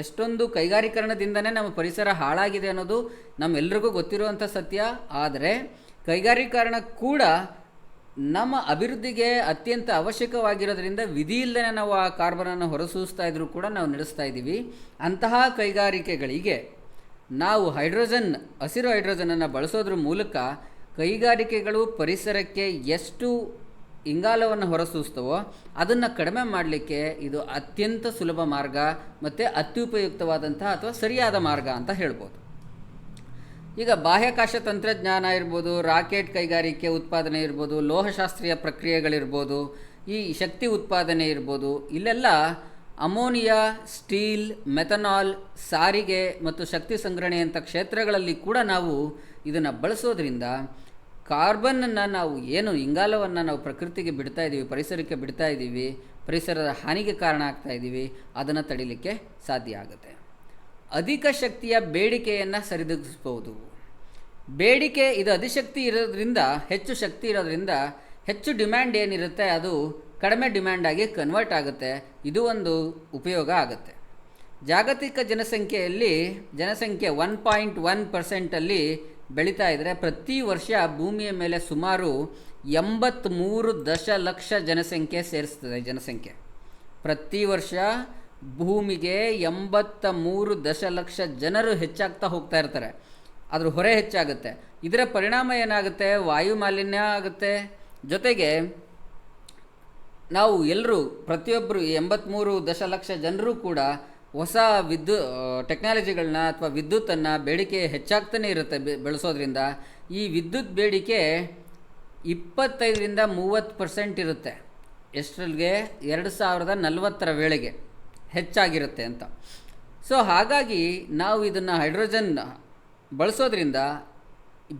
ಎಷ್ಟೊಂದು ಕೈಗಾರೀಕರಣದಿಂದನೇ ನಮ್ಮ ಪರಿಸರ ಹಾಳಾಗಿದೆ ಅನ್ನೋದು ನಮ್ಮೆಲ್ಲರಿಗೂ ಗೊತ್ತಿರುವಂಥ ಸತ್ಯ. ಆದರೆ ಕೈಗಾರೀಕರಣ ಕೂಡ ನಮ್ಮ ಅಭಿವೃದ್ಧಿಗೆ ಅತ್ಯಂತ ಅವಶ್ಯಕವಾಗಿರೋದ್ರಿಂದ ವಿಧಿ ಇಲ್ಲದೆ ನಾವು ಆ ಕಾರ್ಬನನ್ನು ಹೊರಸೂಸ್ತಾ ಇದ್ರೂ ಕೂಡ ನಾವು ನಡೆಸ್ತಾ ಇದ್ದೀವಿ. ಅಂತಹ ಕೈಗಾರಿಕೆಗಳಿಗೆ ನಾವು ಹಸಿರು ಹೈಡ್ರೋಜನನ್ನು ಬಳಸೋದ್ರ ಮೂಲಕ ಕೈಗಾರಿಕೆಗಳು ಪರಿಸರಕ್ಕೆ ಎಷ್ಟು ಇಂಗಾಲವನ್ನು ಹೊರಸೂಸ್ತವೋ ಅದನ್ನು ಕಡಿಮೆ ಮಾಡಲಿಕ್ಕೆ ಇದು ಅತ್ಯಂತ ಸುಲಭ ಮಾರ್ಗ ಮತ್ತು ಅತ್ಯುಪಯುಕ್ತವಾದಂತಹ ಅಥವಾ ಸರಿಯಾದ ಮಾರ್ಗ ಅಂತ ಹೇಳ್ಬೋದು. ಈಗ ಬಾಹ್ಯಾಕಾಶ ತಂತ್ರಜ್ಞಾನ ಇರ್ಬೋದು, ರಾಕೆಟ್ ಕೈಗಾರಿಕೆ ಉತ್ಪಾದನೆ ಇರ್ಬೋದು, ಲೋಹಶಾಸ್ತ್ರೀಯ ಪ್ರಕ್ರಿಯೆಗಳಿರ್ಬೋದು, ಈ ಶಕ್ತಿ ಉತ್ಪಾದನೆ ಇರ್ಬೋದು, ಇಲ್ಲೆಲ್ಲ ಅಮೋನಿಯಾ, ಸ್ಟೀಲ್, ಮೆಥನಾಲ್, ಸಾರಿಗೆ ಮತ್ತು ಶಕ್ತಿ ಸಂಗ್ರಹಣೆಯಂಥ ಕ್ಷೇತ್ರಗಳಲ್ಲಿ ಕೂಡ ನಾವು ಇದನ್ನು ಬಳಸೋದ್ರಿಂದ ಕಾರ್ಬನ್ನನ್ನು ನಾವು ಏನು ಇಂಗಾಲವನ್ನು ನಾವು ಪ್ರಕೃತಿಗೆ ಬಿಡ್ತಾ ಇದ್ದೀವಿ, ಪರಿಸರಕ್ಕೆ ಬಿಡ್ತಾ ಇದ್ದೀವಿ, ಪರಿಸರದ ಹಾನಿಗೆ ಕಾರಣ ಆಗ್ತಾ ಇದ್ದೀವಿ, ಅದನ್ನು ತಡಿಲಿಕ್ಕೆ ಸಾಧ್ಯ ಆಗುತ್ತೆ. ಅಧಿಕ ಶಕ್ತಿಯ ಬೇಡಿಕೆಯನ್ನು ಸರಿದೂಗಿಸ್ಬೋದು. ಬೇಡಿಕೆ ಇದು ಅಧಿಶಕ್ತಿ ಇರೋದ್ರಿಂದ, ಹೆಚ್ಚು ಶಕ್ತಿ ಇರೋದ್ರಿಂದ ಹೆಚ್ಚು ಡಿಮ್ಯಾಂಡ್ ಏನಿರುತ್ತೆ ಅದು ಕಡಿಮೆ ಡಿಮ್ಯಾಂಡಾಗಿ ಕನ್ವರ್ಟ್ ಆಗುತ್ತೆ. ಇದು ಒಂದು ಉಪಯೋಗ ಆಗುತ್ತೆ. ಜಾಗತಿಕ ಜನಸಂಖ್ಯೆ 1.1% ಬೆಳೀತಾ ಇದ್ದರೆ ಪ್ರತಿ ವರ್ಷ ಭೂಮಿಯ ಮೇಲೆ ಸುಮಾರು 83 ದಶಲಕ್ಷ ಜನಸಂಖ್ಯೆ ಸೇರಿಸ್ತದೆ. ಪ್ರತಿ ವರ್ಷ ಭೂಮಿಗೆ 83 ದಶಲಕ್ಷ ಜನರು ಹೆಚ್ಚಾಗ್ತಾ ಹೋಗ್ತಾ ಇರ್ತಾರೆ. ಅದ್ರ ಹೊರೆ ಹೆಚ್ಚಾಗುತ್ತೆ. ಇದರ ಪರಿಣಾಮ ಏನಾಗುತ್ತೆ? ವಾಯು ಮಾಲಿನ್ಯ ಆಗುತ್ತೆ. ಜೊತೆಗೆ ನಾವು ಎಲ್ಲರೂ ಪ್ರತಿಯೊಬ್ಬರು 83 ದಶಲಕ್ಷ ಜನರು ಕೂಡ ಹೊಸ ಟೆಕ್ನಾಲಜಿಗಳನ್ನ ಅಥವಾ ವಿದ್ಯುತ್ತನ್ನು ಬೇಡಿಕೆ ಹೆಚ್ಚಾಗ್ತಾನೆ ಇರುತ್ತೆ ಬೆಳೆಸೋದ್ರಿಂದ. ಈ ವಿದ್ಯುತ್ ಬೇಡಿಕೆ 25-30% ಇರುತ್ತೆ. ಎಷ್ಟರಲ್ಲಿಗೆ 2040 ವೇಳೆಗೆ ಹೆಚ್ಚಾಗಿರುತ್ತೆ ಅಂತ. ಸೊ ಹಾಗಾಗಿ ನಾವು ಇದನ್ನು ಹೈಡ್ರೋಜನ್ ಬಳಸೋದ್ರಿಂದ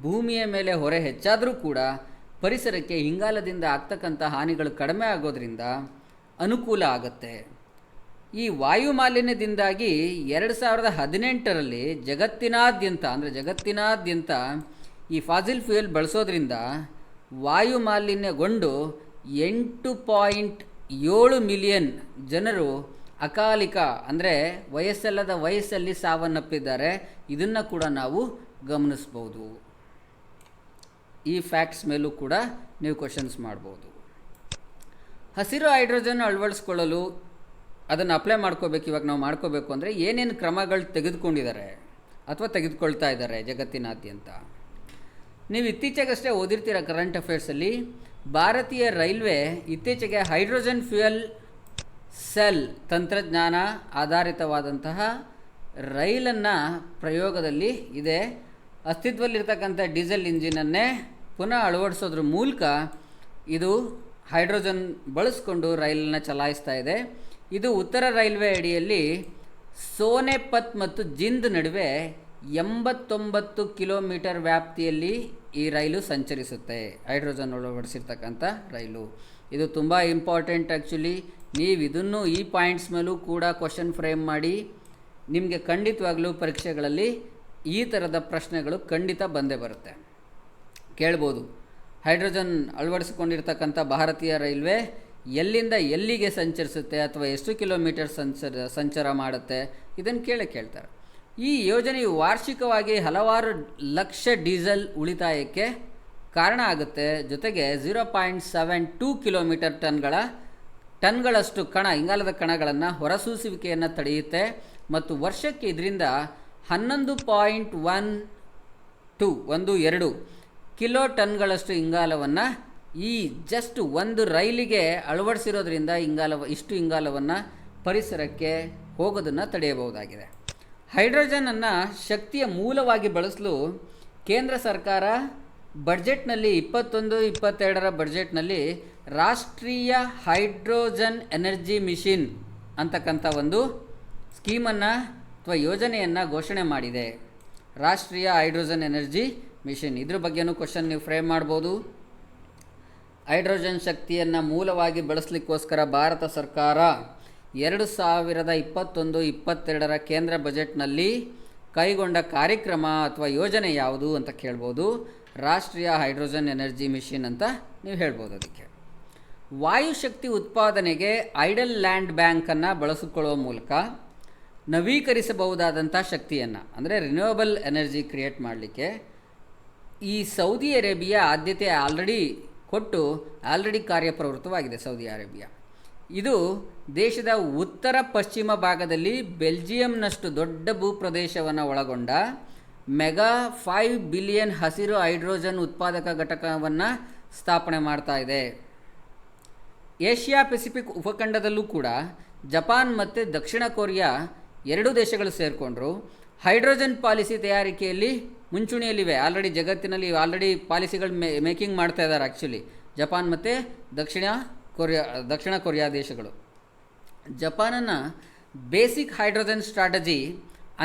ಭೂಮಿಯ ಮೇಲೆ ಹೊರೆ ಹೆಚ್ಚಾದರೂ ಕೂಡ ಪರಿಸರಕ್ಕೆ ಇಂಗಾಲದಿಂದ ಆಗ್ತಕ್ಕಂಥ ಹಾನಿಗಳು ಕಡಿಮೆ ಆಗೋದ್ರಿಂದ ಅನುಕೂಲ ಆಗುತ್ತೆ. ಈ ವಾಯು ಮಾಲಿನ್ಯದಿಂದಾಗಿ 2018 ಜಗತ್ತಿನಾದ್ಯಂತ ಈ ಫಾಸಿಲ್ ಫ್ಯೂಯಲ್ ಬಳಸೋದ್ರಿಂದ ವಾಯು ಮಾಲಿನ್ಯಗೊಂಡು 8.7 ಮಿಲಿಯನ್ ಜನರು ಅಕಾಲಿಕ ಅಂದರೆ ವಯಸ್ಸಲ್ಲಿ ಸಾವನ್ನಪ್ಪಿದ್ದಾರೆ. ಇದನ್ನು ಕೂಡ ನಾವು ಗಮನಿಸ್ಬೋದು. ಈ ಫ್ಯಾಕ್ಟ್ಸ್ ಮೇಲೂ ಕೂಡ ನೀವು ಕ್ವಶನ್ಸ್ ಮಾಡ್ಬೋದು. ಹಸಿರು ಹೈಡ್ರೋಜನ್ ಅಳವಡಿಸ್ಕೊಳ್ಳಲು ಅದನ್ನು ಅಪ್ಲೈ ಮಾಡ್ಕೋಬೇಕು. ಇವಾಗ ನಾವು ಮಾಡ್ಕೋಬೇಕು ಅಂದರೆ ಏನೇನು ಕ್ರಮಗಳು ತೆಗೆದುಕೊಂಡಿದ್ದಾರೆ ಅಥವಾ ತೆಗೆದುಕೊಳ್ತಾ ಇದ್ದಾರೆ ಜಗತ್ತಿನಾದ್ಯಂತ. ನೀವು ಇತ್ತೀಚೆಗಷ್ಟೇ ಓದಿರ್ತೀರ ಕರೆಂಟ್ ಅಫೇರ್ಸಲ್ಲಿ, ಭಾರತೀಯ ರೈಲ್ವೆ ಇತ್ತೀಚೆಗೆ ಹೈಡ್ರೋಜನ್ ಫ್ಯೂಯಲ್ ಸೆಲ್ ತಂತ್ರಜ್ಞಾನ ಆಧಾರಿತವಾದಂತಹ ರೈಲನ್ನು ಪ್ರಯೋಗದಲ್ಲಿ ಇದೆ. ಅಸ್ತಿತ್ವದಲ್ಲಿರ್ತಕ್ಕಂಥ ಡೀಸೆಲ್ ಇಂಜಿನನ್ನೇ ಪುನಃ ಅಳವಡಿಸೋದ್ರ ಮೂಲಕ ಇದು ಹೈಡ್ರೋಜನ್ ಬಳಸ್ಕೊಂಡು ರೈಲನ್ನು ಚಲಾಯಿಸ್ತಾ ಇದೆ. ಇದು ಉತ್ತರ ರೈಲ್ವೆ ಅಡಿಯಲ್ಲಿ ಸೋನೆಪತ್ ಮತ್ತು ಜಿಂದ್ ನಡುವೆ 89 ಕಿಲೋಮೀಟರ್ ವ್ಯಾಪ್ತಿಯಲ್ಲಿ ಈ ರೈಲು ಸಂಚರಿಸುತ್ತೆ. ಹೈಡ್ರೋಜನ್ ಅಳವಡಿಸಿರ್ತಕ್ಕಂಥ ರೈಲು ಇದು ತುಂಬ ಇಂಪಾರ್ಟೆಂಟ್. ಆ್ಯಕ್ಚುಲಿ ನೀವು ಇದನ್ನು ಈ ಪಾಯಿಂಟ್ಸ್ ಮೇಲೂ ಕೂಡ ಕ್ವಶನ್ ಫ್ರೇಮ್ ಮಾಡಿ ನಿಮಗೆ ಖಂಡಿತವಾಗ್ಲೂ ಪರೀಕ್ಷೆಗಳಲ್ಲಿ ಈ ಥರದ ಪ್ರಶ್ನೆಗಳು ಖಂಡಿತ ಬಂದೇ ಬರುತ್ತೆ. ಕೇಳ್ಬೋದು, ಹೈಡ್ರೋಜನ್ ಅಳವಡಿಸಿಕೊಂಡಿರ್ತಕ್ಕಂಥ ಭಾರತೀಯ ರೈಲ್ವೆ ಎಲ್ಲಿಂದ ಎಲ್ಲಿಗೆ ಸಂಚರಿಸುತ್ತೆ ಅಥವಾ ಎಷ್ಟು ಕಿಲೋಮೀಟರ್ ಸಂಚಾರ ಮಾಡುತ್ತೆ, ಇದನ್ನು ಕೇಳ್ತಾರೆ. ಈ ಯೋಜನೆಯು ವಾರ್ಷಿಕವಾಗಿ ಹಲವಾರು ಲಕ್ಷ ಡೀಸೆಲ್ ಉಳಿತಾಯಕ್ಕೆ ಕಾರಣ ಆಗುತ್ತೆ. ಜೊತೆಗೆ 0.72 ಕಿಲೋಮೀಟರ್ ಟನ್ಗಳಷ್ಟು ಇಂಗಾಲದ ಕಣಗಳನ್ನು ಹೊರಸೂಸುವಿಕೆಯನ್ನು ತಡೆಯುತ್ತೆ ಮತ್ತು ವರ್ಷಕ್ಕೆ ಇದರಿಂದ 11.12 ಕಿಲೋ ಟನ್ಗಳಷ್ಟು ಇಂಗಾಲವನ್ನು ಈ ಜಸ್ಟ್ ಒಂದು ರೈಲಿಗೆ ಅಳವಡಿಸಿರೋದ್ರಿಂದ ಇಷ್ಟು ಇಂಗಾಲವನ್ನು ಪರಿಸರಕ್ಕೆ ಹೋಗೋದನ್ನು ತಡೆಯಬಹುದಾಗಿದೆ. ಹೈಡ್ರೋಜನನ್ನು ಶಕ್ತಿಯ ಮೂಲವಾಗಿ ಬಳಸಲು ಕೇಂದ್ರ ಸರ್ಕಾರ ಬಡ್ಜೆಟ್ನಲ್ಲಿ 21-22 ಬಡ್ಜೆಟ್ನಲ್ಲಿ ರಾಷ್ಟ್ರೀಯ ಹೈಡ್ರೋಜನ್ ಎನರ್ಜಿ ಮಿಷನ್ ಅಂತಕ್ಕಂಥ ಒಂದು ಸ್ಕೀಮನ್ನು ಅಥವಾ ಯೋಜನೆಯನ್ನು ಘೋಷಣೆ ಮಾಡಿದೆ. ರಾಷ್ಟ್ರೀಯ ಹೈಡ್ರೋಜನ್ ಎನರ್ಜಿ ಮಿಷನ್, ಇದ್ರ ಬಗ್ಗೆನೂ ಕ್ವಶನ್ ನೀವು ಫ್ರೇಮ್ ಮಾಡ್ಬೋದು. ಹೈಡ್ರೋಜನ್ ಶಕ್ತಿಯನ್ನು ಮೂಲವಾಗಿ ಬಳಸಲಿಕ್ಕೋಸ್ಕರ ಭಾರತ ಸರ್ಕಾರ 2021-22 ಕೇಂದ್ರ ಬಜೆಟ್ನಲ್ಲಿ ಕೈಗೊಂಡ ಕಾರ್ಯಕ್ರಮ ಅಥವಾ ಯೋಜನೆ ಯಾವುದು ಅಂತ ಕೇಳ್ಬೋದು. ರಾಷ್ಟ್ರೀಯ ಹೈಡ್ರೋಜನ್ ಎನರ್ಜಿ ಮಿಷನ್ ಅಂತ ನೀವು ಹೇಳ್ಬೋದು. ಅದಕ್ಕೆ ವಾಯುಶಕ್ತಿ ಉತ್ಪಾದನೆಗೆ ಐಡಲ್ ಲ್ಯಾಂಡ್ ಬ್ಯಾಂಕನ್ನು ಬಳಸಿಕೊಳ್ಳುವ ಮೂಲಕ ನವೀಕರಿಸಬಹುದಾದಂಥ ಶಕ್ತಿಯನ್ನು ಅಂದರೆ ರಿನ್ಯೂವಬಲ್ ಎನರ್ಜಿ ಕ್ರಿಯೇಟ್ ಮಾಡಲಿಕ್ಕೆ ಈ ಸೌದಿ ಅರೇಬಿಯಾ ಆದ್ಯತೆ ಆಲ್ರೆಡಿ ಕೊಟ್ಟು ಆಲ್ರೆಡಿ ಕಾರ್ಯಪ್ರವೃತ್ತವಾಗಿದೆ ಸೌದಿ ಅರೇಬಿಯಾ. ಇದು ದೇಶದ ಉತ್ತರ ಪಶ್ಚಿಮ ಭಾಗದಲ್ಲಿ ಬೆಲ್ಜಿಯಂನಷ್ಟು ದೊಡ್ಡ ಭೂಪ್ರದೇಶವನ್ನು ಒಳಗೊಂಡ ಮೆಗಾ 5 ಬಿಲಿಯನ್ ಹಸಿರು ಹೈಡ್ರೋಜನ್ ಉತ್ಪಾದಕ ಘಟಕವನ್ನು ಸ್ಥಾಪನೆ ಮಾಡ್ತಾ ಇದೆ. ಏಷ್ಯಾ ಪೆಸಿಫಿಕ್ ಉಪಖಂಡದಲ್ಲೂ ಕೂಡ ಜಪಾನ್ ಮತ್ತು ದಕ್ಷಿಣ ಕೊರಿಯಾ ಎರಡೂ ದೇಶಗಳು ಸೇರಿಕೊಂಡ್ರು ಹೈಡ್ರೋಜನ್ ಪಾಲಿಸಿ ತಯಾರಿಕೆಯಲ್ಲಿ ಮುಂಚೂಣಿಯಲ್ಲಿವೆ. ಆಲ್ರೆಡಿ ಜಗತ್ತಿನಲ್ಲಿ ಆಲ್ರೆಡಿ ಪಾಲಿಸಿಗಳು ಮೇಕಿಂಗ್ ಮಾಡ್ತಾ ಇದ್ದಾರೆ ಆ್ಯಕ್ಚುಲಿ ಜಪಾನ್ ಮತ್ತು ದಕ್ಷಿಣ ಕೊರಿಯಾ ದೇಶಗಳು. ಜಪಾನನ ಬೇಸಿಕ್ ಹೈಡ್ರೋಜನ್ ಸ್ಟ್ರಾಟಜಿ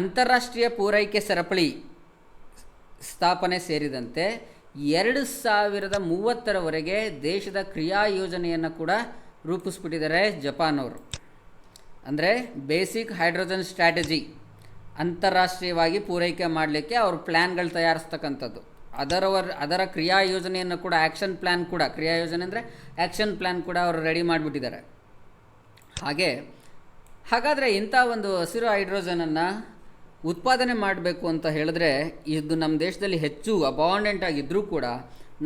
ಅಂತಾರಾಷ್ಟ್ರೀಯ ಪೂರೈಕೆ ಸರಪಳಿ ಸ್ಥಾಪನೆ ಸೇರಿದಂತೆ 2030ರವರೆಗೆ ದೇಶದ ಕ್ರಿಯಾ ಯೋಜನೆಯನ್ನು ಕೂಡ ರೂಪಿಸ್ಬಿಟ್ಟಿದ್ದಾರೆ ಜಪಾನ್ ಅವರು. ಅಂದರೆ ಬೇಸಿಕ್ ಹೈಡ್ರೋಜನ್ ಸ್ಟ್ರಾಟಜಿ ಅಂತಾರಾಷ್ಟ್ರೀಯವಾಗಿ ಪೂರೈಕೆ ಮಾಡಲಿಕ್ಕೆ ಅವರು ಪ್ಲ್ಯಾನ್ಗಳು ತಯಾರಿಸ್ತಕ್ಕಂಥದ್ದು. ಅದರ ಕ್ರಿಯಾ ಯೋಜನೆಯನ್ನು ಕೂಡ ಆ್ಯಕ್ಷನ್ ಪ್ಲ್ಯಾನ್ ಕೂಡ, ಕ್ರಿಯಾ ಯೋಜನೆ ಅಂದರೆ ಆ್ಯಕ್ಷನ್ ಪ್ಲ್ಯಾನ್ ಕೂಡ ಅವರು ರೆಡಿ ಮಾಡಿಬಿಟ್ಟಿದ್ದಾರೆ. ಹಾಗಾದರೆ ಇಂಥ ಒಂದು ಹಸಿರು ಹೈಡ್ರೋಜನನ್ನು ಉತ್ಪಾದನೆ ಮಾಡಬೇಕು ಅಂತ ಹೇಳಿದ್ರೆ ಇದು ನಮ್ಮ ದೇಶದಲ್ಲಿ ಹೆಚ್ಚು ಅಬಾಂಡೆಂಟ್ ಆಗಿದ್ದರೂ ಕೂಡ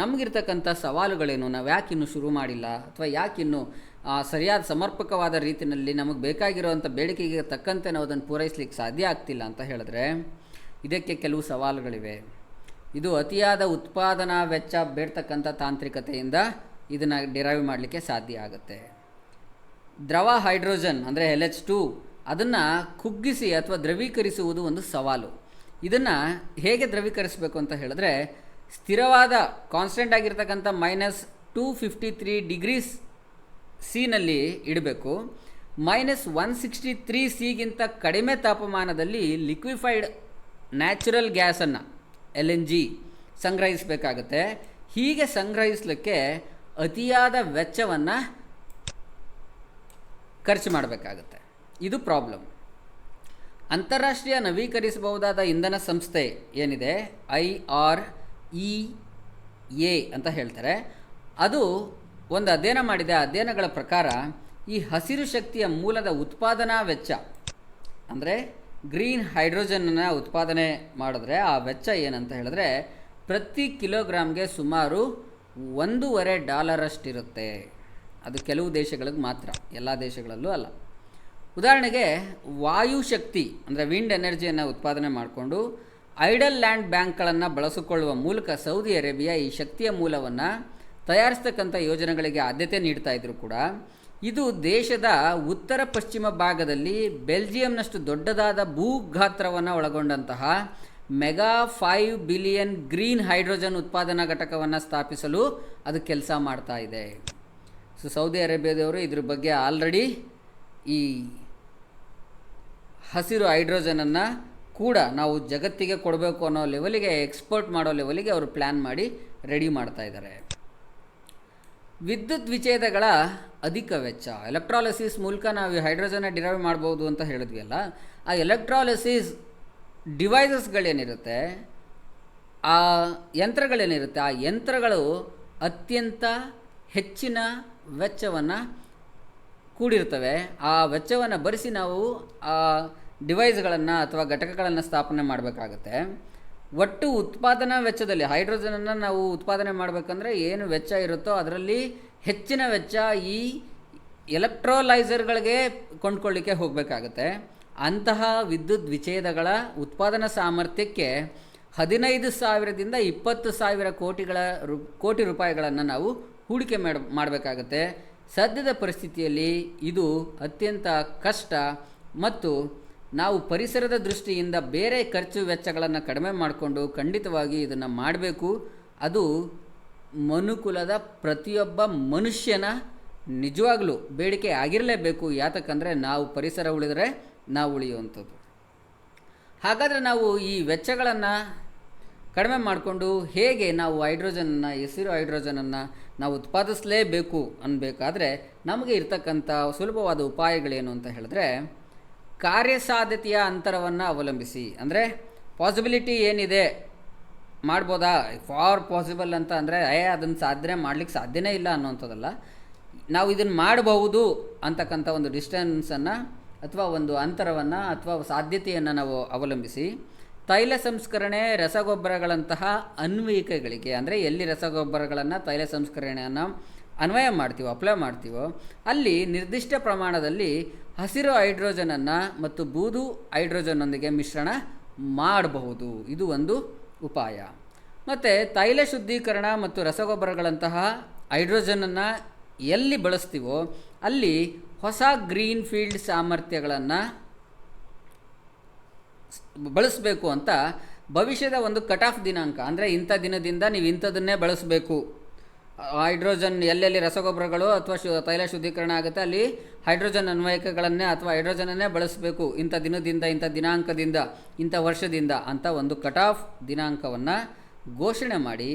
ನಮಗಿರ್ತಕ್ಕಂಥ ಸವಾಲುಗಳೇನು, ನಾವು ಯಾಕಿನ್ನೂ ಶುರು ಮಾಡಿಲ್ಲ ಅಥವಾ ಯಾಕಿನ್ನೂ ಸರಿಯಾದ ಸಮರ್ಪಕವಾದ ರೀತಿಯಲ್ಲಿ ನಮಗೆ ಬೇಕಾಗಿರುವಂಥ ಬೇಡಿಕೆಗೆ ತಕ್ಕಂತೆ ನಾವು ಅದನ್ನು ಪೂರೈಸಲಿಕ್ಕೆ ಸಾಧ್ಯ ಆಗ್ತಿಲ್ಲ ಅಂತ ಹೇಳಿದ್ರೆ ಇದಕ್ಕೆ ಕೆಲವು ಸವಾಲುಗಳಿವೆ. ಇದು ಅತಿಯಾದ ಉತ್ಪಾದನಾ ವೆಚ್ಚ ಬೇಡ್ತಕ್ಕಂಥ ತಾಂತ್ರಿಕತೆಯಿಂದ ಇದನ್ನು ಡಿರೈವ್ ಮಾಡಲಿಕ್ಕೆ ಸಾಧ್ಯ ಆಗುತ್ತೆ. ದ್ರವ ಹೈಡ್ರೋಜನ್ ಅಂದರೆ LH2 ಅದನ್ನು ಕುಗ್ಗಿಸಿ ಅಥವಾ ದ್ರವೀಕರಿಸುವುದು ಒಂದು ಸವಾಲು. ಇದನ್ನು ಹೇಗೆ ದ್ರವೀಕರಿಸಬೇಕು ಅಂತ ಹೇಳಿದ್ರೆ ಸ್ಥಿರವಾದ ಕಾನ್ಸ್ಟೆಂಟ್ ಆಗಿರ್ತಕ್ಕಂಥ -253 ಡಿಗ್ರೀಸ್ ಸಿನಲ್ಲಿ ಇಡಬೇಕು. -163 ಸಿಗಿಂತ ಕಡಿಮೆ ತಾಪಮಾನದಲ್ಲಿ ಲಿಕ್ವಿಫೈಡ್ ನ್ಯಾಚುರಲ್ ಗ್ಯಾಸನ್ನು LNG ಸಂಗ್ರಹಿಸಬೇಕಾಗುತ್ತೆ. ಹೀಗೆ ಸಂಗ್ರಹಿಸಲಿಕ್ಕೆ ಅತಿಯಾದ ವೆಚ್ಚವನ್ನು ಖರ್ಚು ಮಾಡಬೇಕಾಗುತ್ತೆ. ಇದು ಪ್ರಾಬ್ಲಮ್. ಅಂತಾರಾಷ್ಟ್ರೀಯ ನವೀಕರಿಸಬಹುದಾದ ಇಂಧನ ಸಂಸ್ಥೆ ಏನಿದೆ IREA ಅಂತ ಹೇಳ್ತಾರೆ, ಅದು ಒಂದು ಅಧ್ಯಯನ ಮಾಡಿದೆ. ಆ ಅಧ್ಯಯನಗಳ ಪ್ರಕಾರ ಈ ಹಸಿರು ಶಕ್ತಿಯ ಮೂಲದ ಉತ್ಪಾದನಾ ವೆಚ್ಚ ಅಂದರೆ ಗ್ರೀನ್ ಹೈಡ್ರೋಜನನ್ನು ಉತ್ಪಾದನೆ ಮಾಡಿದ್ರೆ ಆ ವೆಚ್ಚ ಏನಂತ ಹೇಳಿದ್ರೆ ಪ್ರತಿ ಕಿಲೋಗ್ರಾಮ್ಗೆ ಸುಮಾರು $1.5 ಇರುತ್ತೆ. ಅದು ಕೆಲವು ದೇಶಗಳಿಗೆ ಮಾತ್ರ, ಎಲ್ಲ ದೇಶಗಳಲ್ಲೂ ಅಲ್ಲ. ಉದಾಹರಣೆಗೆ ವಾಯುಶಕ್ತಿ ಅಂದರೆ ವಿಂಡ್ ಎನರ್ಜಿಯನ್ನು ಉತ್ಪಾದನೆ ಮಾಡಿಕೊಂಡು ಐಡಲ್ ಲ್ಯಾಂಡ್ ಬ್ಯಾಂಕ್ಗಳನ್ನು ಬಳಸಿಕೊಳ್ಳುವ ಮೂಲಕ ಸೌದಿ ಅರೇಬಿಯಾ ಈ ಶಕ್ತಿಯ ಮೂಲವನ್ನು ತಯಾರಿಸ್ತಕ್ಕಂಥ ಯೋಜನೆಗಳಿಗೆ ಆದ್ಯತೆ ನೀಡ್ತಾ ಇದ್ದರೂ ಕೂಡ ಇದು ದೇಶದ ಉತ್ತರ ಪಶ್ಚಿಮ ಭಾಗದಲ್ಲಿ ಬೆಲ್ಜಿಯಂನಷ್ಟು ದೊಡ್ಡದಾದ ಭೂಗಾತ್ರವನ್ನು ಒಳಗೊಂಡಂತಹ ಮೆಗಾ 5 ಬಿಲಿಯನ್ ಗ್ರೀನ್ ಹೈಡ್ರೋಜನ್ ಉತ್ಪಾದನಾ ಘಟಕವನ್ನು ಸ್ಥಾಪಿಸಲು ಅದು ಕೆಲಸ ಮಾಡ್ತಾ ಇದೆ. ಸೊ ಸೌದಿ ಅರೇಬಿಯಾದವರು ಇದ್ರ ಬಗ್ಗೆ ಆಲ್ರೆಡಿ ಈ ಹಸಿರು ಹೈಡ್ರೋಜನನ್ನು ಕೂಡ ನಾವು ಜಗತ್ತಿಗೆ ಕೊಡಬೇಕು ಅನ್ನೋ ಲೆವೆಲಿಗೆ, ಎಕ್ಸ್ಪೋರ್ಟ್ ಮಾಡೋ ಲೆವೆಲಿಗೆ ಅವರು ಪ್ಲ್ಯಾನ್ ಮಾಡಿ ರೆಡಿ ಮಾಡ್ತಾ ಇದ್ದಾರೆ. ವಿದ್ಯುತ್ ವಿಚ್ಛೇದಗಳ ಅಧಿಕ ವೆಚ್ಚ, ಎಲೆಕ್ಟ್ರಾಲಿಸಿಸ್ ಮೂಲಕ ನಾವು ಈ ಹೈಡ್ರೋಜನ್ನ ಡಿರೈವ್ ಮಾಡ್ಬೋದು ಅಂತ ಹೇಳಿದ್ವಿ ಅಲ್ಲ, ಆ ಎಲೆಕ್ಟ್ರಾಲಿಸಿಸ್ ಡಿವೈಸಸ್ಗಳೇನಿರುತ್ತೆ, ಆ ಯಂತ್ರಗಳೇನಿರುತ್ತೆ, ಆ ಯಂತ್ರಗಳು ಅತ್ಯಂತ ಹೆಚ್ಚಿನ ವೆಚ್ಚವನ್ನು ಕೂಡಿರ್ತವೆ. ಆ ವೆಚ್ಚವನ್ನು ಭರಿಸಿ ನಾವು ಆ ಡಿವೈಸ್ಗಳನ್ನು ಅಥವಾ ಘಟಕಗಳನ್ನು ಸ್ಥಾಪನೆ ಮಾಡಬೇಕಾಗತ್ತೆ. ಒಟ್ಟು ಉತ್ಪಾದನಾ ವೆಚ್ಚದಲ್ಲಿ ಹೈಡ್ರೋಜನನ್ನು ನಾವು ಉತ್ಪಾದನೆ ಮಾಡಬೇಕಂದ್ರೆ ಏನು ವೆಚ್ಚ ಇರುತ್ತೋ ಅದರಲ್ಲಿ ಹೆಚ್ಚಿನ ವೆಚ್ಚ ಈ ಎಲೆಕ್ಟ್ರೋಲೈಸರ್ಗಳಿಗೆ ಕೊಂಡ್ಕೊಳ್ಳಿಕ್ಕೆ ಹೋಗಬೇಕಾಗತ್ತೆ. ಅಂತಹ ವಿದ್ಯುತ್ ವಿಚ್ಛೇದಗಳ ಉತ್ಪಾದನಾ ಸಾಮರ್ಥ್ಯಕ್ಕೆ 15,000ದಿಂದ 20,000 ಕೋಟಿ ರೂಪಾಯಿಗಳನ್ನು ನಾವು ಹೂಡಿಕೆ ಮಾಡಬೇಕಾಗತ್ತೆ. ಸದ್ಯದ ಪರಿಸ್ಥಿತಿಯಲ್ಲಿ ಇದು ಅತ್ಯಂತ ಕಷ್ಟ ಮತ್ತು ನಾವು ಪರಿಸರದ ದೃಷ್ಟಿಯಿಂದ ಬೇರೆ ಖರ್ಚು ವೆಚ್ಚಗಳನ್ನು ಕಡಿಮೆ ಮಾಡಿಕೊಂಡು ಖಂಡಿತವಾಗಿ ಇದನ್ನು ಮಾಡಬೇಕು. ಅದು ಮನುಕುಲದ ಪ್ರತಿಯೊಬ್ಬ ಮನುಷ್ಯನ ನಿಜವಾಗಲೂ ಬೇಡಿಕೆ ಆಗಿರಲೇಬೇಕು. ಯಾತಕ್ಕಂದರೆ ನಾವು ಪರಿಸರ ಉಳಿದರೆ ನಾವು ಉಳಿಯುವಂಥದ್ದು. ಹಾಗಾದರೆ ನಾವು ಈ ವೆಚ್ಚಗಳನ್ನು ಕಡಿಮೆ ಮಾಡಿಕೊಂಡು ಹೇಗೆ ನಾವು ಹೈಡ್ರೋಜನನ್ನು, ಹಸಿರು ಹೈಡ್ರೋಜನನ್ನು ನಾವು ಉತ್ಪಾದಿಸಲೇಬೇಕು ಅನ್ನಬೇಕಾದ್ರೆ ನಮಗೆ ಇರ್ತಕ್ಕಂಥ ಸುಲಭವಾದ ಉಪಾಯಗಳೇನು ಅಂತ ಹೇಳಿದ್ರೆ ಕಾರ್ಯಸಾಧ್ಯತೆಯ ಅಂತರವನ್ನು ಅವಲಂಬಿಸಿ. ಅಂದರೆ ಪಾಸಿಬಿಲಿಟಿ ಏನಿದೆ ಮಾಡ್ಬೋದಾ, ಫಾರ್ ಪಾಸಿಬಲ್ ಅಂತ ಅಂದರೆ ಅದನ್ನು ಸಾಧನೆ ಮಾಡಲಿಕ್ಕೆ ಸಾಧ್ಯನೇ ಇಲ್ಲ ಅನ್ನೋವಂಥದ್ದಲ್ಲ. ನಾವು ಇದನ್ನು ಮಾಡಬಹುದು ಅಂತಕ್ಕಂಥ ಒಂದು ಡಿಸ್ಟೆನ್ಸನ್ನು ಅಥವಾ ಒಂದು ಅಂತರವನ್ನು ಅಥವಾ ಸಾಧ್ಯತೆಯನ್ನು ನಾವು ಅವಲಂಬಿಸಿ ತೈಲ ಸಂಸ್ಕರಣೆ ರಸಗೊಬ್ಬರಗಳಂತಹ ಅನ್ವಯಿಕೆಗಳಿಗೆ, ಅಂದರೆ ಎಲ್ಲಿ ರಸಗೊಬ್ಬರಗಳನ್ನು ತೈಲ ಸಂಸ್ಕರಣೆಯನ್ನು ಅನ್ವಯ ಮಾಡ್ತೀವೋ, ಅಪ್ಲೈ ಮಾಡ್ತೀವೋ, ಅಲ್ಲಿ ನಿರ್ದಿಷ್ಟ ಪ್ರಮಾಣದಲ್ಲಿ ಹಸಿರು ಹೈಡ್ರೋಜನನ್ನು ಮತ್ತು ಬೂದು ಹೈಡ್ರೋಜನ್ನೊಂದಿಗೆ ಮಿಶ್ರಣ ಮಾಡಬಹುದು. ಇದು ಒಂದು ಉಪಾಯ. ಮತ್ತು ತೈಲ ಶುದ್ಧೀಕರಣ ಮತ್ತು ರಸಗೊಬ್ಬರಗಳಂತಹ ಹೈಡ್ರೋಜನನ್ನು ಎಲ್ಲಿ ಬಳಸ್ತೀವೋ ಅಲ್ಲಿ ಹೊಸ ಗ್ರೀನ್ ಫೀಲ್ಡ್ ಸಾಮರ್ಥ್ಯಗಳನ್ನು ಬಳಸಬೇಕು ಅಂತ ಭವಿಷ್ಯದ ಒಂದು ಕಟ್ ಆಫ್ ದಿನಾಂಕ, ಅಂದರೆ ಇಂಥ ದಿನದಿಂದ ನೀವು ಇಂಥದನ್ನೇ ಬಳಸಬೇಕು, ಹೈಡ್ರೋಜನ್ ಎಲ್ಲೆಲ್ಲಿ ರಸಗೊಬ್ಬರಗಳು ಅಥವಾ ತೈಲ ಶುದ್ಧೀಕರಣ ಆಗುತ್ತೆ ಅಲ್ಲಿ ಹೈಡ್ರೋಜನ್ ಅನ್ವಯಿಕೆಗಳನ್ನೇ ಅಥವಾ ಹೈಡ್ರೋಜನನ್ನೇ ಬಳಸಬೇಕು, ಇಂಥ ದಿನದಿಂದ ಇಂಥ ದಿನಾಂಕದಿಂದ ಇಂಥ ವರ್ಷದಿಂದ ಅಂತ ಒಂದು ಕಟ್ ಆಫ್ ದಿನಾಂಕವನ್ನು ಘೋಷಣೆ ಮಾಡಿ